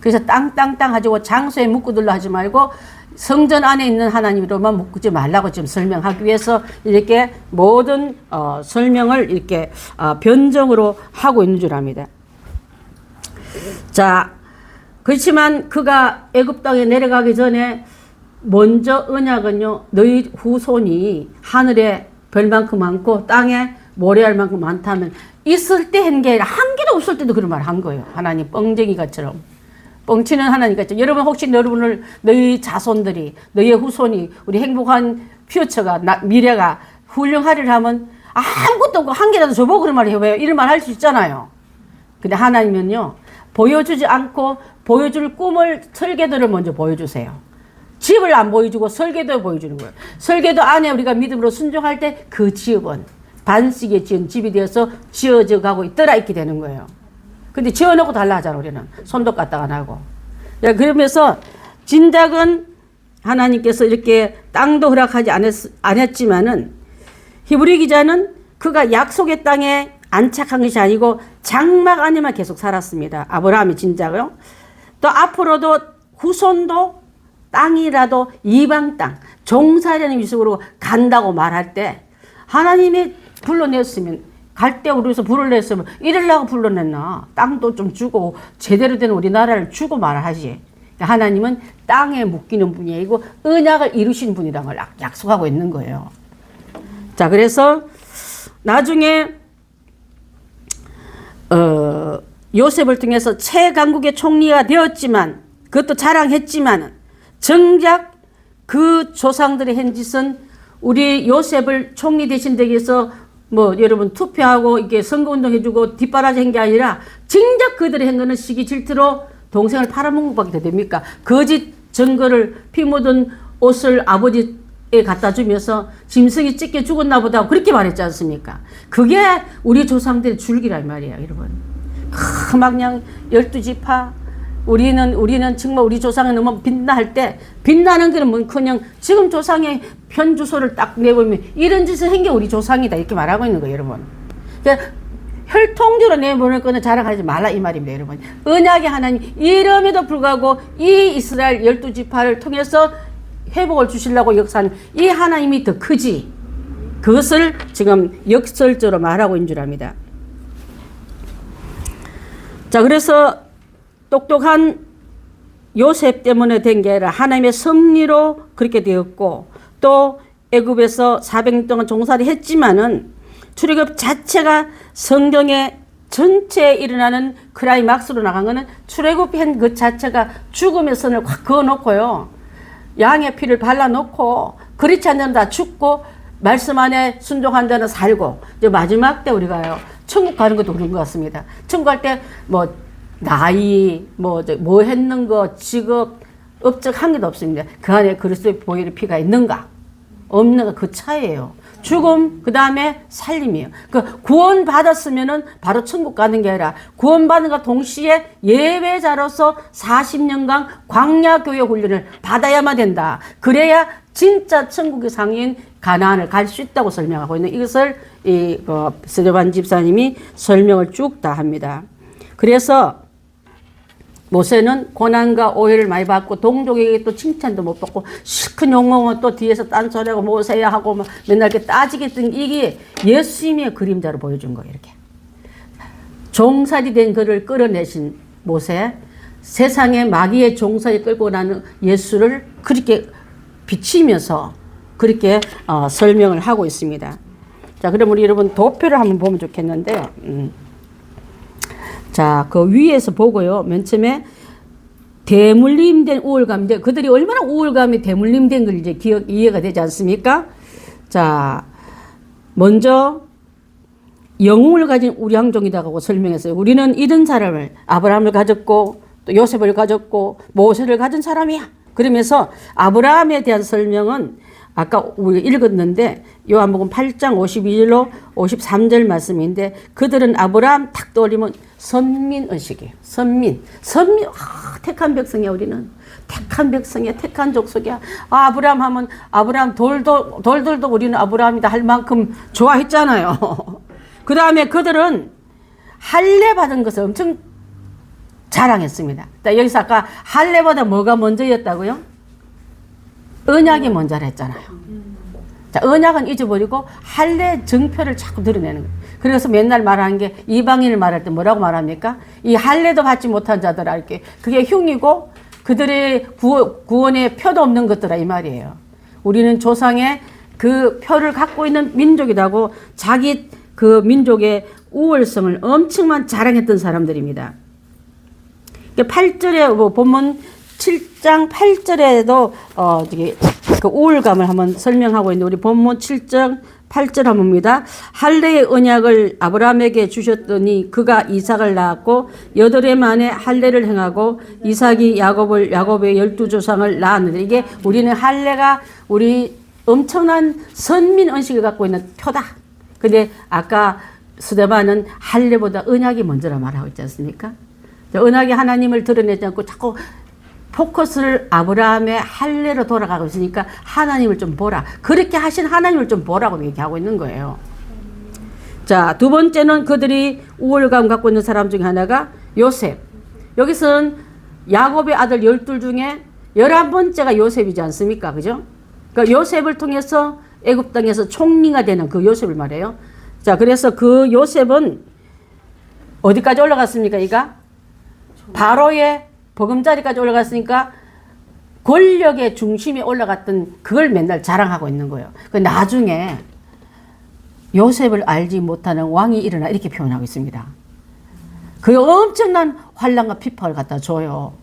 그래서 땅 가지고 장소에 묶어둘러 하지 말고 성전 안에 있는 하나님으로만 묶지 말라고 지금 설명하기 위해서 이렇게 모든 설명을 이렇게 변정으로 하고 있는 줄 압니다. 자, 그렇지만 그가 애굽 땅에 내려가기 전에 먼저 언약은요, 너희 후손이 하늘에 별만큼 많고 땅에 모래알 만큼 많다면 있을 때 한 게 아니라 한 개도 없을 때도 그런 말 한 거예요. 하나님 뻥쟁이가처럼. 뻥치는 하나님같이. 여러분 혹시 여러분을 너희 자손들이 너희의 후손이 우리 행복한 퓨처가 미래가 훌륭하리라 하면 아무것도 없고 한 개라도 줘보고 그런 말을 해봐요. 이런 말 할 수 있잖아요. 근데 하나님은요 보여주지 않고 보여줄 꿈을 설계도를 먼저 보여주세요. 집을 안 보여주고 설계도 보여주는 거예요. 설계도 안에 우리가 믿음으로 순종할 때 그 집은 반석에 지은 집이 되어서 지어져 가고 있더라 이렇게 되는 거예요. 근데 지어놓고 달라 하잖아 우리는. 손도 까딱 안 하고. 그러면서 진작은 하나님께서 이렇게 땅도 허락하지 않았지만은 히브리 기자는 그가 약속의 땅에 안착한 것이 아니고 장막 안에만 계속 살았습니다. 아브라함이 진작요. 또 앞으로도 후손도 땅이라도 이방 땅, 종살이라는 위속으로 간다고 말할 때 하나님이 불러냈으면 갈 때 우리에서 불을 냈으면 이럴라고 불러냈나. 땅도 좀 주고 제대로 된 우리나라를 주고 말하지. 하나님은 땅에 묶이는 분이 아니고 언약을 이루신 분이라는 걸 약속하고 있는 거예요. 자, 그래서 나중에 요셉을 통해서 최강국의 총리가 되었지만 그것도 자랑했지만 정작 그 조상들의 한 짓은 우리 요셉을 총리 대신 되기 위해서 뭐 여러분 투표하고 이렇게 선거운동 해주고 뒷바라지 한 게 아니라 정작 그들이 한 거는 시기 질투로 동생을 팔아먹은 것밖에 됩니까? 거짓 증거를 피 묻은 옷을 아버지에 갖다 주면서 짐승이 찢겨 죽었나 보다 그렇게 말했지 않습니까? 그게 우리 조상들의 줄기란 말이에요, 여러분. 막 그냥 12지파 우리는 정말 우리 조상이 너무 빛날 때 빛나는 거는 뭐 그냥 지금 조상의 편 주소를 딱 내보면 이런 짓을 한 게 우리 조상이다 이렇게 말하고 있는 거예요, 여러분. 그러니까 혈통적으로 내보낼 거는 자랑하지 말라 이 말입니다, 여러분. 언약의 하나님 이름에도 불구하고 이 이스라엘 12지파를 통해서 회복을 주시려고 역사하는 이 하나님이 더 크지. 그것을 지금 역설적으로 말하고 있는 줄 압니다. 자, 그래서 똑똑한 요셉 때문에 된 게 아니라 하나님의 섭리로 그렇게 되었고 또 애굽에서 400년 동안 종살이 했지만은 출애굽 자체가 성경의 전체에 일어나는 클라이막스로 나간 거는 출애굽한 그 자체가 죽음의 선을 확 그어놓고요. 양의 피를 발라놓고 그렇지 않는 데는 다 죽고 말씀 안에 순종한 데는 살고 이제 마지막 때 우리가요 천국 가는 것도 그런 것 같습니다. 천국 갈 때 뭐 나이 뭐 했는 거 직업 업적 한 개도 없습니다. 그 안에 그리스도의 보혈의 피가 있는가 없는가 그 차이예요. 죽음 그 다음에 살림이에요. 그 구원 받았으면은 바로 천국 가는 게 아니라 구원 받는 것 동시에 예배자로서 40년간 광야 교회 훈련을 받아야만 된다. 그래야 진짜 천국의 상인 가나안을 갈 수 있다고 설명하고 있는 이것을 스데반 집사님이 설명을 쭉 다 합니다. 그래서 모세는 고난과 오해를 많이 받고 동족에게 또 칭찬도 못 받고 시큰 욕먹으면 또 뒤에서 딴소리하고 모세야 하고 막 맨날 이렇게 따지게 했던 이게 예수님의 그림자로 보여준 거예요. 이렇게 종살이 된 그를 끌어내신 모세, 세상의 마귀의 종살이 끌고 나는 예수를 그렇게 비치면서 그렇게 설명을 하고 있습니다. 자, 그럼 우리 여러분 도표를 한번 보면 좋겠는데요. 자, 그 위에서 보고요. 맨 처음에 대물림된 우월감인데 그들이 얼마나 우월감이 대물림된 걸 이제 이해가 되지 않습니까? 자, 먼저 영웅을 가진 우량종이다고 설명했어요. 우리는 이런 사람을 아브라함을 가졌고 또 요셉을 가졌고 모세를 가진 사람이야. 그러면서 아브라함에 대한 설명은 아까 우리가 읽었는데 요한복음 8장 52절로 53절 말씀인데 그들은 아브라함 탁 떠올리면 선민의식이에요. 선민 택한 백성이야, 우리는. 택한 백성이야, 택한 족속이야. 아브라함 하면 아브라함 돌들도 우리는 아브라함이다 할 만큼 좋아했잖아요. 그 다음에 그들은 할례 받은 것을 엄청 자랑했습니다. 여기서 아까 할례보다 뭐가 먼저였다고요? 언약이 먼저라 했잖아요. 자, 언약은 잊어버리고 할례 정표를 자꾸 드러내는 거예요. 그래서 맨날 말하는 게 이방인을 말할 때 뭐라고 말합니까? 이 할례도 받지 못한 자들아, 이렇게. 그게 흉이고 그들의 구원의 표도 없는 것들아, 이 말이에요. 우리는 조상의 그 표를 갖고 있는 민족이라고 자기 그 민족의 우월성을 엄청만 자랑했던 사람들입니다. 8절에 본문 7장 8절에도 그 우월감을 한번 설명하고 있는데, 우리 본문 7장 8절 한번 봅니다. 할례의 언약을 아브라함에게 주셨더니 그가 이삭을 낳았고 8해 만에 할례를 행하고 이삭이 야곱의 12조상을 낳았는데, 이게 우리는 할례가 우리 엄청난 선민 언식을 갖고 있는 표다. 근데 아까 스데반은 할례보다 언약이 먼저라 말하고 있지 않습니까? 언약이 하나님을 드러내지 않고 자꾸 포커스를 아브라함의 할례로 돌아가고 있으니까 하나님을 좀 보라. 그렇게 하신 하나님을 좀 보라고 얘기하고 있는 거예요. 자, 두 번째는 그들이 우월감 갖고 있는 사람 중에 하나가 요셉. 여기서는 야곱의 아들 12 중에 11번째가 요셉이지 않습니까? 그죠? 그러니까 요셉을 통해서 애굽 땅에서 총리가 되는 그 요셉을 말해요. 자, 그래서 그 요셉은 어디까지 올라갔습니까? 이가 바로의 보금자리까지 올라갔으니까 권력의 중심에 올라갔던 그걸 맨날 자랑하고 있는 거예요. 그 나중에 요셉을 알지 못하는 왕이 일어나, 이렇게 표현하고 있습니다. 그 엄청난 환난과 비판을 갖다 줘요.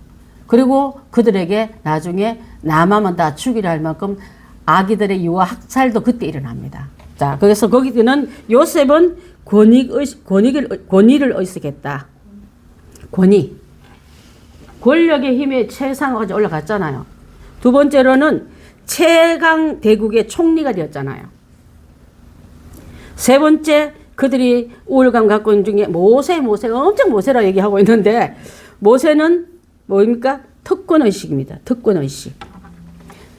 그리고 그들에게 나중에 남하면 다 죽이라 할 만큼 아기들의 유아 학살도 그때 일어납니다. 자, 그래서 거기는 요셉은 권위를 의식했다. 권력의 힘에 최상까지 올라갔잖아요. 두 번째로는 최강 대국의 총리가 되었잖아요. 세 번째, 그들이 우월감 갖고 있는 중에 모세가 엄청 모세라 얘기하고 있는데, 모세는 뭡니까? 특권의식입니다. 특권의식.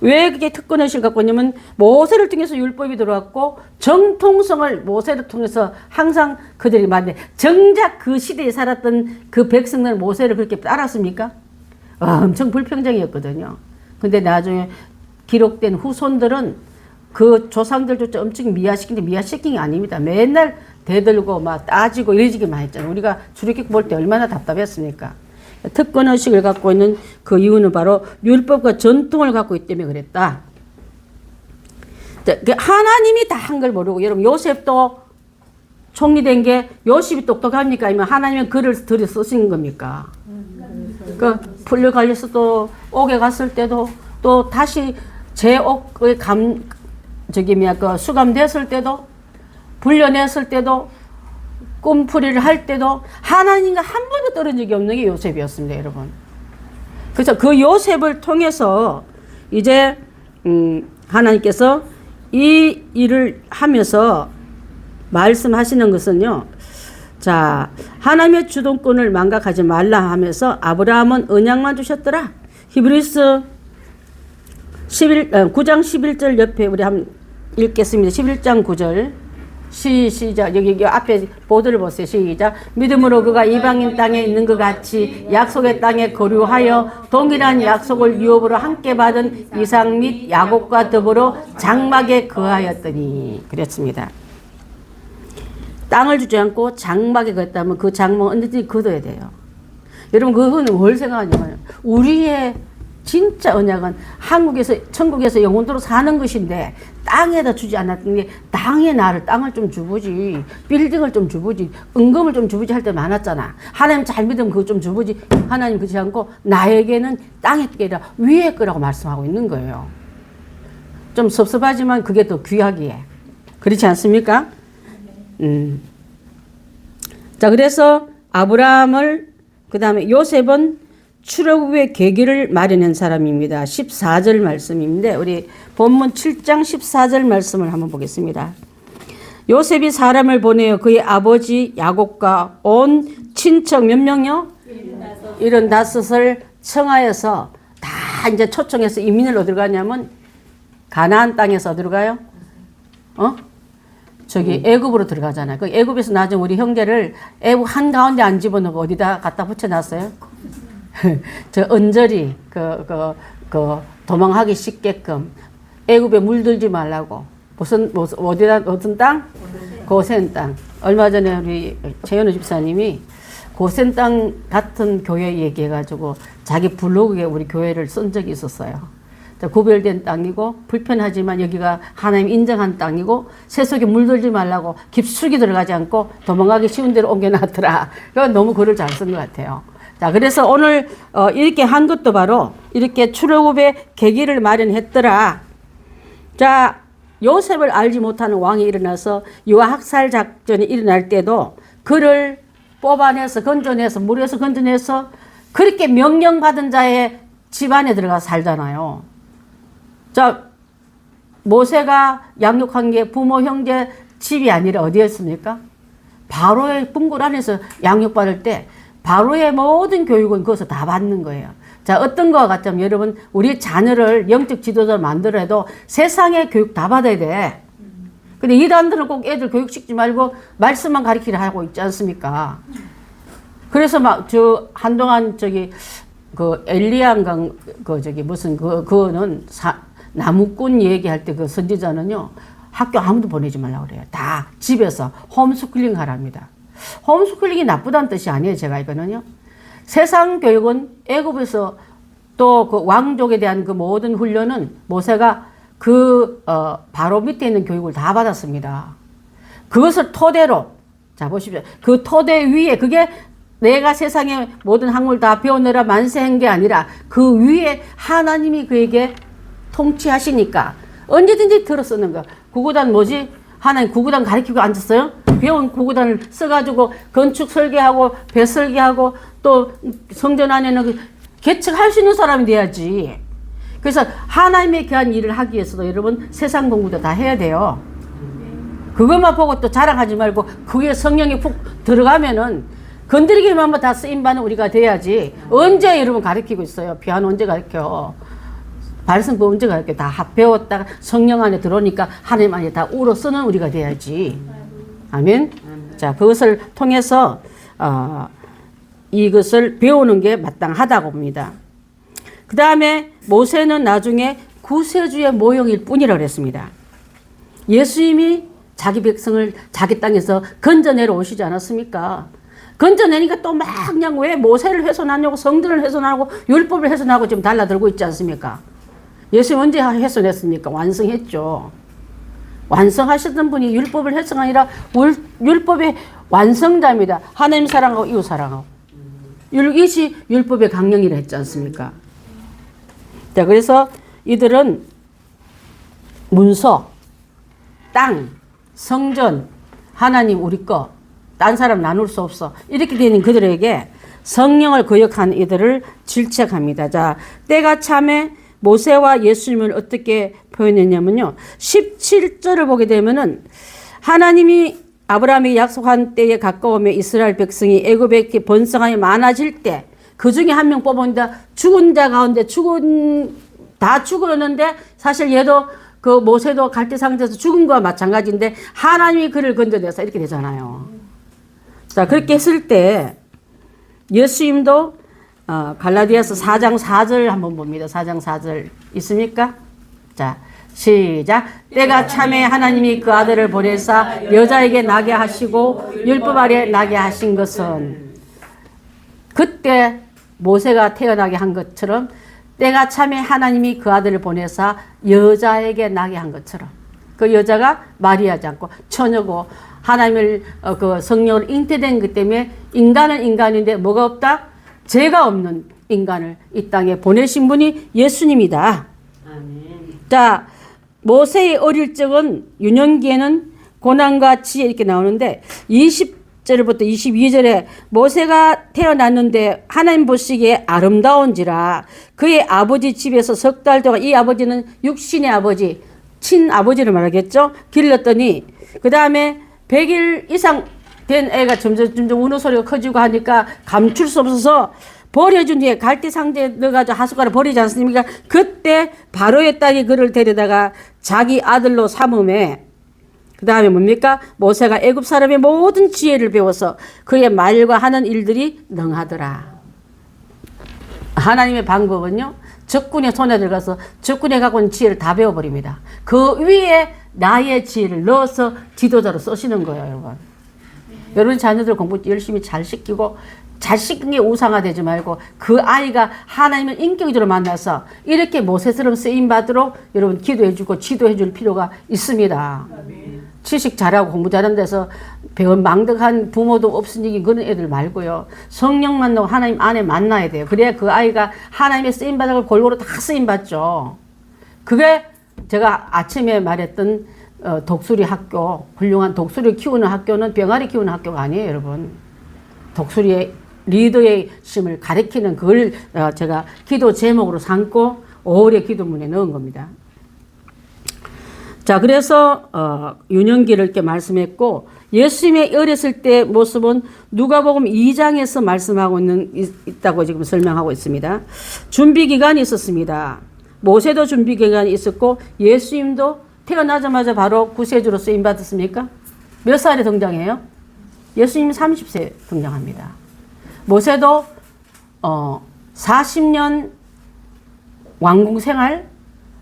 왜 그게 특권의식을 갖고 있냐면, 모세를 통해서 율법이 들어왔고 정통성을 모세를 통해서 항상 그들이 말하는데, 정작 그 시대에 살았던 그 백성들은 모세를 그렇게 따랐습니까? 엄청 불평등이었거든요. 근데 나중에 기록된 후손들은 그 조상들조차 엄청 미화시킨 게 아닙니다. 맨날 대들고 막 따지고 이러지기만 했잖아요. 우리가 출애굽 볼 때 얼마나 답답했습니까? 특권의식을 갖고 있는 그 이유는 바로 율법과 전통을 갖고 있기 때문에 그랬다. 하나님이 다 한 걸 모르고, 여러분 요셉도 총리된 게 요셉이 똑똑합니까? 아니면 하나님은 글을 들여 쓰신 겁니까? 그 풀려 갈려서 또 옥에 갔을 때도, 또 다시 제옥의 수감됐을 때도, 불려냈을 때도, 꿈풀이를 할 때도 하나님과 한 번도 떨어진 적이 없는 게 요셉이었습니다, 여러분. 그래서 그 요셉을 통해서 이제 하나님께서 이 일을 하면서 말씀하시는 것은요. 자, 하나님의 주동권을 망각하지 말라 하면서 아브라함은 언약만 주셨더라. 히브리서 9장 11절 옆에 우리 한번 읽겠습니다. 11장 9절. 시작. 여기 앞에 보드를 보세요. 시작. 믿음으로 그가 이방인 땅에 있는 것 같이 약속의 땅에 거류하여 동일한 약속을 유업으로 함께 받은 이삭 및 야곱과 더불어 장막에 거하였더니, 그랬습니다. 땅을 주지 않고 장막에 거했다면 그 장막은 언제든지 거둬야 돼요. 여러분, 그거는 뭘 생각하냐면, 우리의 진짜 언약은 천국에서 영원토록 사는 것인데, 땅에다 주지 않았던 게, 땅을 좀 주보지, 빌딩을 좀 주보지, 은금을 좀 주보지 할 때 많았잖아. 하나님 잘 믿으면 그거 좀 주보지. 하나님 그렇지 않고 나에게는 땅의 게 아니라 위의 거라고 말씀하고 있는 거예요. 좀 섭섭하지만 그게 더 귀하기에. 그렇지 않습니까? 자, 그래서 아브라함을, 그 다음에 요셉은 출애굽의 계기를 마련한 사람입니다. 14절 말씀인데, 우리 본문 7장 14절 말씀을 한번 보겠습니다. 요셉이 사람을 보내어 그의 아버지 야곱과 온 친척 몇 명요? 75을 청하여서 다 이제 초청해서 이민을 어디로 가냐면 가나안 땅에서 어디로 가요? 저기 애굽으로 들어가잖아요. 그 애굽에서 나중 우리 형제를 애굽 한가운데 안 집어넣고 어디다 갖다 붙여놨어요? 저 언저리 도망하기 쉽게끔 애굽에 물들지 말라고 무슨 어떤 땅? 고센 땅. 얼마 전에 우리 최현우 집사님이 고센 땅 같은 교회 얘기해가지고 자기 블로그에 우리 교회를 쓴 적이 있었어요. 구별된 땅이고 불편하지만 여기가 하나님 인정한 땅이고 세속에 물들지 말라고 깊숙이 들어가지 않고 도망가기 쉬운 데로 옮겨놨더라. 그건 너무 글을 잘 쓴 것 같아요. 자, 그래서 오늘 이렇게 한 것도 바로 이렇게 출애굽의 계기를 마련했더라. 자, 요셉을 알지 못하는 왕이 일어나서 유아 학살 작전이 일어날 때도 그를 뽑아내서 건져내서 물에서 건져내서 그렇게 명령받은 자의 집안에 들어가 살잖아요. 자, 모세가 양육한 게 부모 형제 집이 아니라 어디였습니까? 바로의 궁궐 안에서 양육받을 때 바로의 모든 교육은 거기서 다 받는 거예요. 자, 어떤 거와 같으면 여러분 우리 자녀를 영적 지도자로 만들어도 세상의 교육 다 받아야 돼. 근데 이단들은 꼭 애들 교육시키지 말고 말씀만 가르치려 하고 있지 않습니까? 그래서 막 한동안 엘리야인가 그거는 나무꾼 얘기할 때 그 선지자는요 학교 아무도 보내지 말라고 그래요. 다 집에서 홈스쿨링 하랍니다. 홈스쿨링이 나쁘다는 뜻이 아니에요. 제가 이거는요. 세상 교육은 애굽에서 또 그 왕족에 대한 그 모든 훈련은 모세가 바로 밑에 있는 교육을 다 받았습니다. 그것을 토대로 자 보십시오. 그 토대 위에 그게 내가 세상의 모든 학문을 다 배우느라 만세한 게 아니라 그 위에 하나님이 그에게 통치하시니까 언제든지 들어 쓰는 거. 구구단 뭐지? 하나님 구구단 가르치고 앉았어요? 배운 구구단을 써가지고 건축 설계하고 배 설계하고 또 성전 안에는 개척할 수 있는 사람이 돼야지. 그래서 하나님의 귀한 일을 하기 위해서도 여러분 세상 공부도 다 해야 돼요. 그것만 보고 또 자랑하지 말고 그게 성령이 푹 들어가면은 건드리기만 하면 다 쓰임받는 우리가 돼야지. 언제 여러분 가르치고 있어요? 피아노 언제 가르쳐? 발성부 언제 가르쳐? 다 배웠다가 성령 안에 들어오니까 하나님 안에 다 우러 쓰는 우리가 돼야지. 아멘. 자, 그것을 통해서 이것을 배우는 게 마땅하다고 봅니다. 그 다음에 모세는 나중에 구세주의 모형일 뿐이라고 그랬습니다. 예수님이 자기 백성을 자기 땅에서 건져내러 오시지 않았습니까? 건져내니까 또 막 그냥 왜 모세를 훼손하냐고 성전을 훼손하고 율법을 훼손하고 지금 달라들고 있지 않습니까? 예수님 언제 훼손했습니까? 완성했죠. 완성하셨던 분이 율법을 훼손 아니라 율법의 완성자입니다. 하나님 사랑하고 이웃 사랑하고. 이것이 율법의 강령이라 했지 않습니까? 자, 그래서 이들은 문서, 땅, 성전, 하나님 우리 거, 딴 사람 나눌 수 없어. 이렇게 되는 그들에게 성령을 거역한 이들을 질책합니다. 자, 때가 참에 모세와 예수님을 어떻게 표현했냐면요. 17절을 보게 되면은 하나님이 아브라함이 약속한 때에 가까우며 이스라엘 백성이 애굽에 번성하여 많아질 때 그 중에 한 명 뽑았는데 죽은 자 가운데 다 죽었는데 사실 얘도 그 모세도 갈대상자에서 죽은 거와 마찬가지인데 하나님이 그를 건져내서 이렇게 되잖아요. 자, 그렇게 했을 때 예수님도 갈라디아서 4장 4절 한번 봅니다. 4장 4절 있습니까? 자, 시작. 때가 참에 하나님이 그 아들을 보내사 여자에게 나게 하시고 율법 아래 나게 하신 것은 그때 모세가 태어나게 한 것처럼 때가 참에 하나님이 그 아들을 보내사 여자에게 나게 한 것처럼 그 여자가 마리아지 않고 처녀고 하나님을 그 성령으로 잉태된 것 때문에 인간은 인간인데 뭐가 없다? 죄가 없는 인간을 이 땅에 보내신 분이 예수님이다. 아멘. 자, 모세의 어릴 적은 유년기에는 고난과 지혜 이렇게 나오는데 20절부터 22절에 모세가 태어났는데 하나님 보시기에 아름다운지라 그의 아버지 집에서 석 달 동안 이 아버지는 육신의 아버지 친아버지를 말하겠죠. 길렀더니 그 다음에 100일 이상 된 애가 점점 우는 소리가 커지고 하니까 감출 수 없어서 버려준 뒤에 갈대 상자에 넣어가지고 하숫가루 버리지 않습니까? 그때 바로의 딸이 그를 데려다가 자기 아들로 삼음에 그 다음에 뭡니까? 모세가 애굽 사람의 모든 지혜를 배워서 그의 말과 하는 일들이 능하더라. 하나님의 방법은요, 적군의 손에 들어가서 적군이 갖고 있는 지혜를 다 배워버립니다. 그 위에 나의 지혜를 넣어서 지도자로 쓰시는 거예요, 여러분. 여러분 자녀들 공부 열심히 잘 시키고, 잘 시킨 게 우상화되지 말고 그 아이가 하나님을 인격적으로 만나서 이렇게 모세처럼 쓰임받도록 여러분 기도해주고 지도해줄 필요가 있습니다. 지식 잘하고 공부 잘하는 데서 배운 망덕한 부모도 없으니 그런 애들 말고요. 성령 만나고 하나님 안에 만나야 돼요. 그래야 그 아이가 하나님의 쓰임받은 골고루 다 쓰임받죠. 그게 제가 아침에 말했던 독수리 학교, 훌륭한 독수리 키우는 학교는 병아리 키우는 학교가 아니에요, 여러분. 독수리의 리더의 심을 가리키는 그걸 제가 기도 제목으로 삼고 5월의 기도문에 넣은 겁니다. 자, 그래서 윤영기를 이렇게 말씀했고, 예수님의 어렸을 때 모습은 누가복음 2장에서 말씀하고 있다고 지금 설명하고 있습니다. 준비 기간이 있었습니다. 모세도 준비 기간이 있었고 예수님도 태어나자마자 바로 구세주로 쓰임 받았습니까? 몇 살에 등장해요? 예수님 30세 등장합니다. 모세도 40년 왕궁 생활,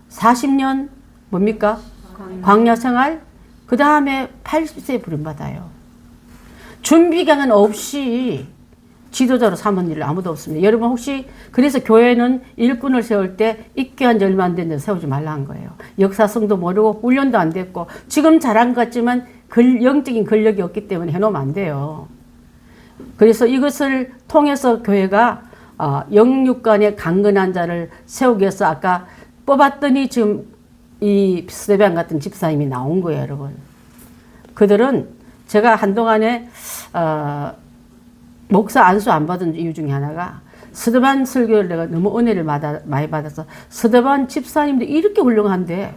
40년 뭡니까? 광야 생활, 그 다음에 80세에 부름받아요. 준비 기간 없이 지도자로 삼은 일 아무도 없습니다. 여러분 혹시 그래서 교회는 일꾼을 세울 때 입교한 지 얼마 안 된 데 세우지 말라는 거예요. 역사성도 모르고 훈련도 안 됐고 지금 잘한 것 같지만 영적인 근력이 없기 때문에 해놓으면 안 돼요. 그래서 이것을 통해서 교회가 영육간의 강건한 자를 세우기 위해서 아까 뽑았더니 지금 이 스데반 같은 집사님이 나온 거예요, 여러분. 그들은 제가 한동안에 목사 안수 안 받은 이유 중에 하나가 스데반 설교를 내가 너무 은혜를 많이 받아서 스데반 집사님도 이렇게 훌륭한데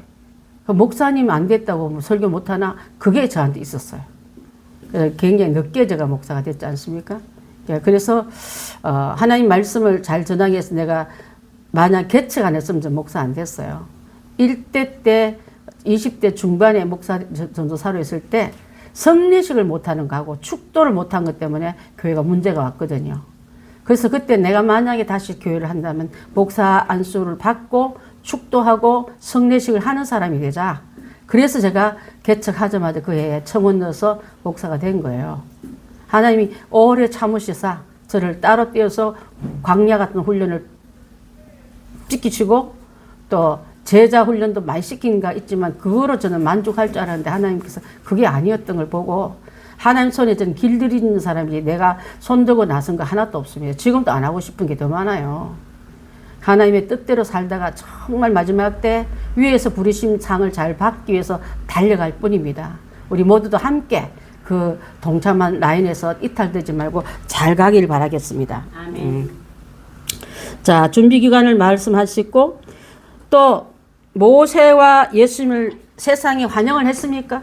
목사님 안 됐다고 뭐 설교 못하나 그게 저한테 있었어요. 굉장히 늦게 제가 목사가 됐지 않습니까? 그래서 하나님 말씀을 잘 전하기 위해서 내가 만약 개척 안 했으면 저 목사 안 됐어요. 1대 때 20대 중반에 목사 전도사로 있을 때 성례식을 못하는 거하고 축도를 못한 것 때문에 교회가 문제가 왔거든요. 그래서 그때 내가 만약에 다시 교회를 한다면 목사 안수를 받고 축도하고 성례식을 하는 사람이 되자. 그래서 제가 개척하자마자 그 해에 청원 넣어서 목사가 된 거예요. 하나님이 오래 참으시사 저를 따로 떼어서 광야 같은 훈련을 지키시고 또 제자 훈련도 많이 시킨가 있지만 그거로 저는 만족할 줄 알았는데 하나님께서 그게 아니었던 걸 보고 하나님 손에 저는 길들이는 사람이 내가 손들고 나선 거 하나도 없습니다. 지금도 안 하고 싶은 게 더 많아요. 하나님의 뜻대로 살다가 정말 마지막 때 위에서 부르심 상을 잘 받기 위해서 달려갈 뿐입니다. 우리 모두도 함께 그 동참한 라인에서 이탈되지 말고 잘 가길 바라겠습니다. 아멘. 자, 준비 기간을 말씀하시고 또 모세와 예수님을 세상에 환영을 했습니까?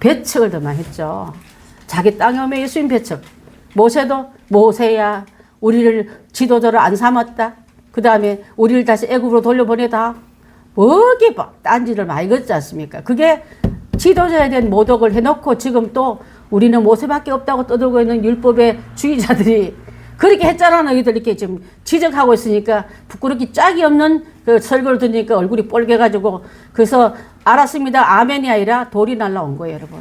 배척을 더 많이 했죠. 자기 땅에 오면 예수님 배척. 모세도 모세야 우리를 지도자로 안 삼았다. 그 다음에 우리를 다시 애굽으로 돌려보내다. 뭐게 딴지를 많이 걷지 않습니까? 그게 지도자에 대한 모독을 해놓고 지금 또 우리는 모세밖에 없다고 떠들고 있는 율법의 주의자들이 그렇게 했잖아. 너희들 이렇게 지금 지적하고 있으니까 부끄럽기 짝이 없는 그 설교를 듣으니까 얼굴이 뻘개가지고 그래서 알았습니다. 아멘이 아니라 돌이 날라온 거예요, 여러분.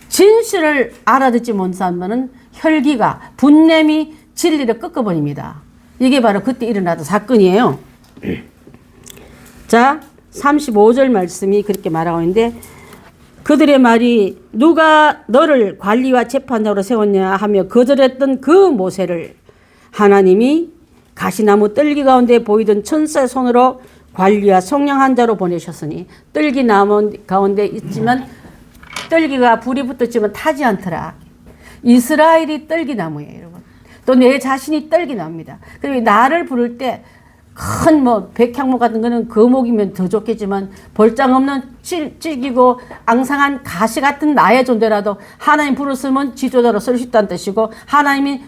진실을 알아듣지 못한 사람은 혈기가 분냄이 진리를 꺾어버립니다. 이게 바로 그때 일어났던 사건이에요. 자, 35절 말씀이 그렇게 말하고 있는데 그들의 말이 누가 너를 관리와 재판장으로 세웠냐 하며 거절했던 그 모세를 하나님이 가시나무 뜰기 가운데 보이던 천사의 손으로 관리와 성령한 자로 보내셨으니 뜰기나무 가운데 있지만 뜰기가 불이 붙었지만 타지 않더라. 이스라엘이 뜰기나무예요, 여러분. 또 내 자신이 뜰기나무입니다. 그리고 나를 부를 때 큰 뭐 백향목 같은 거는 거목이면 더 좋겠지만 볼장 없는 찔기고 앙상한 가시 같은 나의 존재라도 하나님 부르시면 지도자로 쓸 수 있다는 뜻이고, 하나님이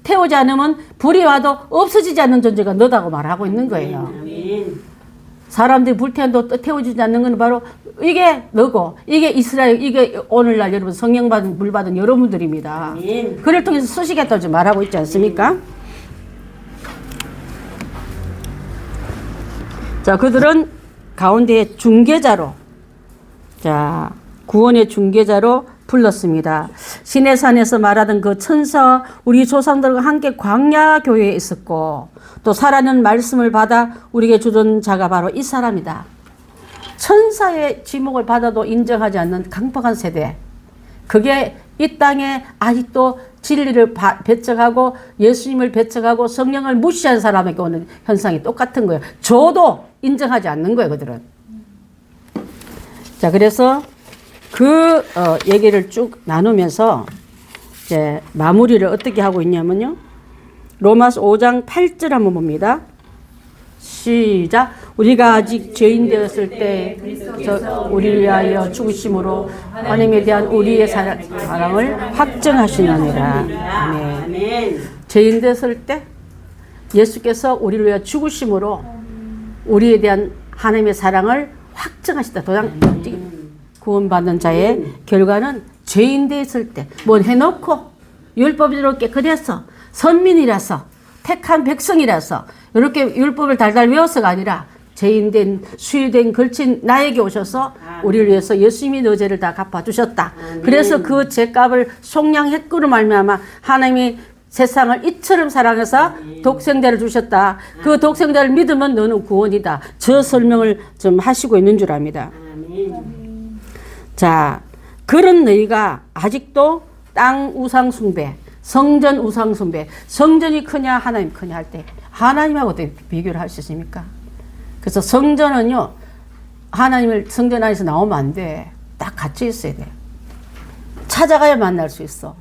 태우지 않으면 불이 와도 없어지지 않는 존재가 너다고 말하고 있는 거예요. 사람들이 불태워도 태워주지 않는 건 바로 이게 너고, 이게 이스라엘, 이게 오늘날 여러분 성령 받은 물 받은 여러분들입니다. 그를 통해서 쓰시겠다고 말하고 있지 않습니까? 자, 그들은 가운데 중개자로, 자, 구원의 중개자로 불렀습니다. 시내산에서 말하던 그 천사 우리 조상들과 함께 광야 교회에 있었고, 또 살아있는 말씀을 받아 우리에게 주던 자가 바로 이 사람이다. 천사의 지목을 받아도 인정하지 않는 강박한 세대. 그게 이 땅에 아직도 진리를 배척하고 예수님을 배척하고 성령을 무시한 사람에게 오는 현상이 똑같은 거예요. 저도 인정하지 않는 거예요, 그들은. 자, 그래서 그 얘기를 쭉 나누면서 이제 마무리를 어떻게 하고 있냐면요. 로마서 5장 8절 한번 봅니다. 시작. 우리가 아직 죄인 되었을 때 우리를 위하여 죽으심으로 하나님에 대한 우리의 사랑을 확증하시느니라. 아멘. 죄인 되었을 때 예수께서 우리를 위하여 죽으심으로 우리에 대한 하나님의 사랑을 확증하시다. 도장 구원받는 자의 결과는 죄인 되었을 때 뭘 해놓고 율법으로 깨끗해서 선민이라서 택한 백성이라서 이렇게 율법을 달달 외워서가 아니라 죄인된 수일된 걸친 나에게 오셔서 우리를 위해서 예수님이 너 죄를 다 갚아주셨다. 그래서 그 죄값을 속량했구로 말미암아 하나님이 세상을 이처럼 사랑해서 독생자를 주셨다. 그 독생자를 믿으면 너는 구원이다. 저 설명을 좀 하시고 있는 줄 압니다. 자, 그런 너희가 아직도 땅 우상 숭배, 성전 우상 숭배, 성전이 크냐 하나님 크냐 할 때 하나님하고 어떻게 비교를 할 수 있습니까? 그래서 성전은요, 하나님을 성전 안에서 나오면 안 돼. 딱 같이 있어야 돼. 찾아가야 만날 수 있어.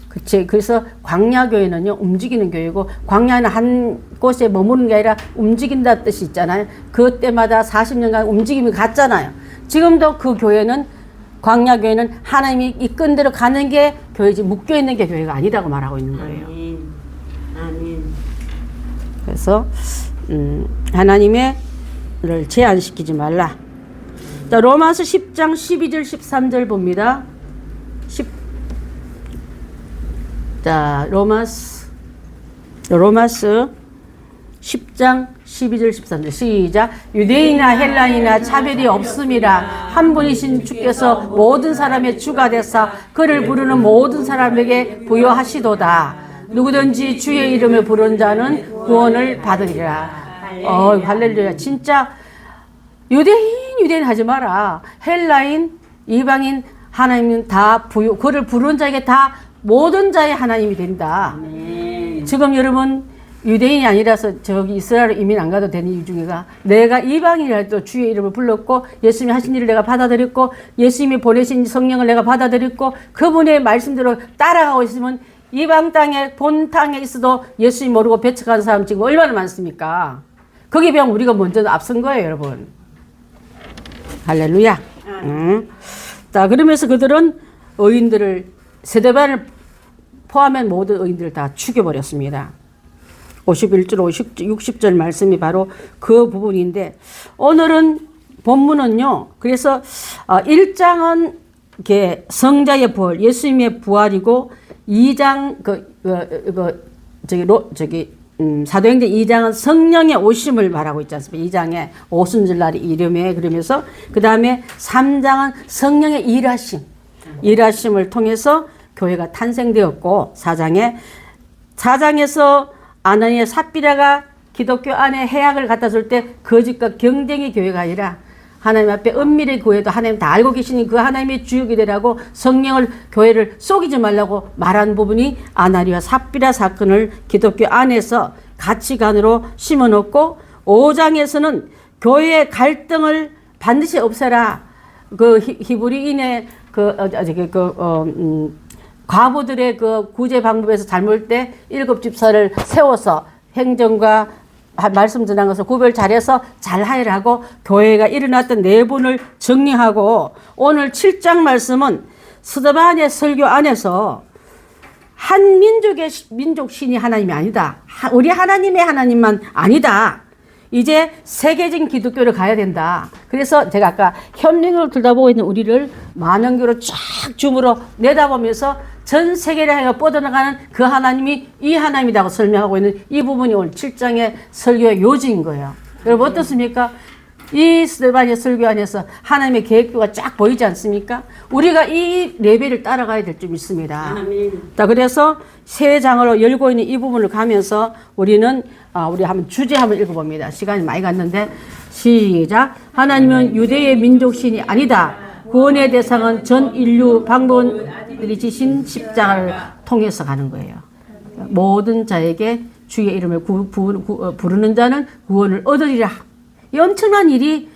그치? 그래서 광야교회는요, 움직이는 교회고, 광야는 한 곳에 머무는 게 아니라 움직인다 뜻이 있잖아요. 그때마다 40년간 움직임이 갔잖아요. 지금도 그 교회는, 광야교회는 하나님이 이끈 대로 가는 게 교회지, 묶여있는 게 교회가 아니라고 말하고 있는 거예요. 아멘. 그래서, 하나님의 를 제한시키지 말라. 자, 로마서 10장 12절 13절 봅니다. 자, 로마서 10장 12절 13절 시작. 유대인이나 헬라인이나 차별이 없음이라 한 분이신 주께서 모든 사람의 주가 되사 그를 부르는 모든 사람에게 부여하시도다. 누구든지 주의 이름을 부르는 자는 구원을 받으리라. 할렐루야. 진짜 유대인 하지 마라. 헬라인, 이방인, 하나님은 다 그를 부르는 자에게 다 모든 자의 하나님이 된다. 지금 여러분 유대인이 아니라서 저기 이스라엘 이민 안 가도 되는 이유 중에가 내가 이방인이라도 주의 이름을 불렀고 예수님이 하신 일을 내가 받아들였고 예수님이 보내신 성령을 내가 받아들였고 그분의 말씀대로 따라가고 있으면 이방 땅에 본 땅에 있어도 예수님 모르고 배척하는 사람 지금 얼마나 많습니까? 거기에 비하면 우리가 먼저 앞선 거예요, 여러분. 할렐루야. 자, 그러면서 그들은 의인들을 세대반을 포함한 모든 의인들을 다 죽여버렸습니다. 51절, 60절 말씀이 바로 그 부분인데 오늘은 본문은요. 그래서 1장은 성자의 부활, 예수님의 부활이고 2장 사도행전 2장은 성령의 오심을 말하고 있지 않습니까? 2장에 오순절날이 이름에 그러면서 그 다음에 3장은 성령의 일하심을 통해서 교회가 탄생되었고 4장에서 아나니아 삽비라가 기독교 안에 해악을 갖다 줄 때 거짓과 경쟁의 교회가 아니라 하나님 앞에 은밀히 구해도 하나님 다 알고 계시니 그 하나님의 주역이 되라고 성령을 교회를 속이지 말라고 말한 부분이 아나니아 삽비라 사건을 기독교 안에서 가치관으로 심어놓고 5장에서는 교회의 갈등을 반드시 없애라. 그 히브리인의 과부들의 그 구제 방법에서 잘못될 때 7 집사를 세워서 행정과 말씀 전한 것을 구별 잘해서 잘 하라고 교회가 일어났던 내분을 정리하고 오늘 7장 말씀은 스데반의 설교 안에서 한 민족의 민족 신이 하나님이 아니다. 우리 하나님의 하나님만 아니다. 이제 세계적인 기독교를 가야 된다. 그래서 제가 아까 현명을 들여다보고 있는 우리를 만원교로 쫙 줌으로 내다보면서 전 세계를 향해 뻗어나가는 그 하나님이 이 하나님이라고 설명하고 있는 이 부분이 오늘 7장의 설교의 요지인 거예요. 여러분 어떻습니까? 이 스데반의 설교 안에서 하나님의 계획표가 쫙 보이지 않습니까? 우리가 이 레벨을 따라가야 될 줄 믿습니다. 자, 그래서 세 장으로 열고 있는 이 부분을 가면서 우리는 우리 한번 주제 한번 읽어봅니다. 시간이 많이 갔는데 시작. 하나님은 유대의 민족신이 아니다. 구원의 대상은 전 인류 방법들이 지신 십자가를 통해서 가는 거예요. 모든 자에게 주의 이름을 부르는 자는 구원을 얻으리라. 이 엄청난 일이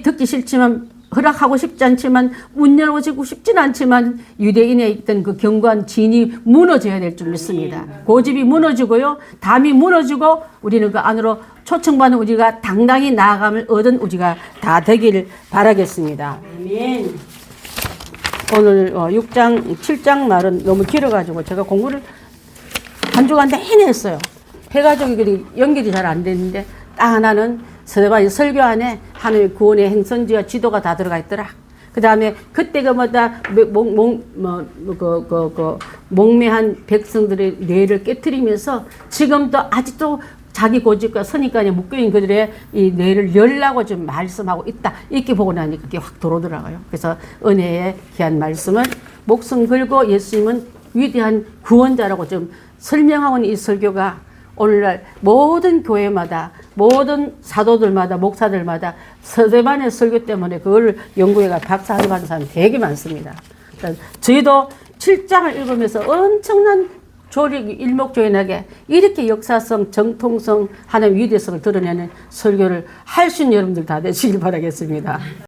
듣기 싫지만 허락하고 싶지 않지만 문 열어주고 싶지는 않지만 유대인에 있던 그 견고한 진이 무너져야 될 줄 믿습니다. 고집이 무너지고요. 담이 무너지고 우리는 그 안으로 초청받는 우리가 당당히 나아감을 얻은 우리가 다 되기를 바라겠습니다. 아멘. 오늘 6장, 7장 말은 너무 길어가지고 제가 공부를 한 주간 내내 했어요. 해가지고 연결이 잘 안 됐는데 딱 하나는 스데반의 설교 안에 하나님의 구원의 행선지와 지도가 다 들어가 있더라. 그 다음에 그때마다 목매한 백성들의 뇌를 깨트리면서 지금도 아직도 자기 고집과 선입관에 묶여있는 그들의 이 뇌를 열라고 좀 말씀하고 있다. 이렇게 보고 나니까 그게 확 들어오더라고요. 그래서 은혜의 귀한 말씀을 목숨 걸고 예수님은 위대한 구원자라고 좀 설명하고 있는 이 설교가 오늘날 모든 교회마다 모든 사도들마다 목사들마다 스데반의 설교 때문에 그걸 연구해가 박사학위 받은 사람이 되게 많습니다. 그러니까 저희도 7장을 읽으면서 엄청난 일목요연하게 이렇게 역사성, 정통성, 하나님의 위대성을 드러내는 설교를 할 수 있는 여러분들 다 되시길 바라겠습니다.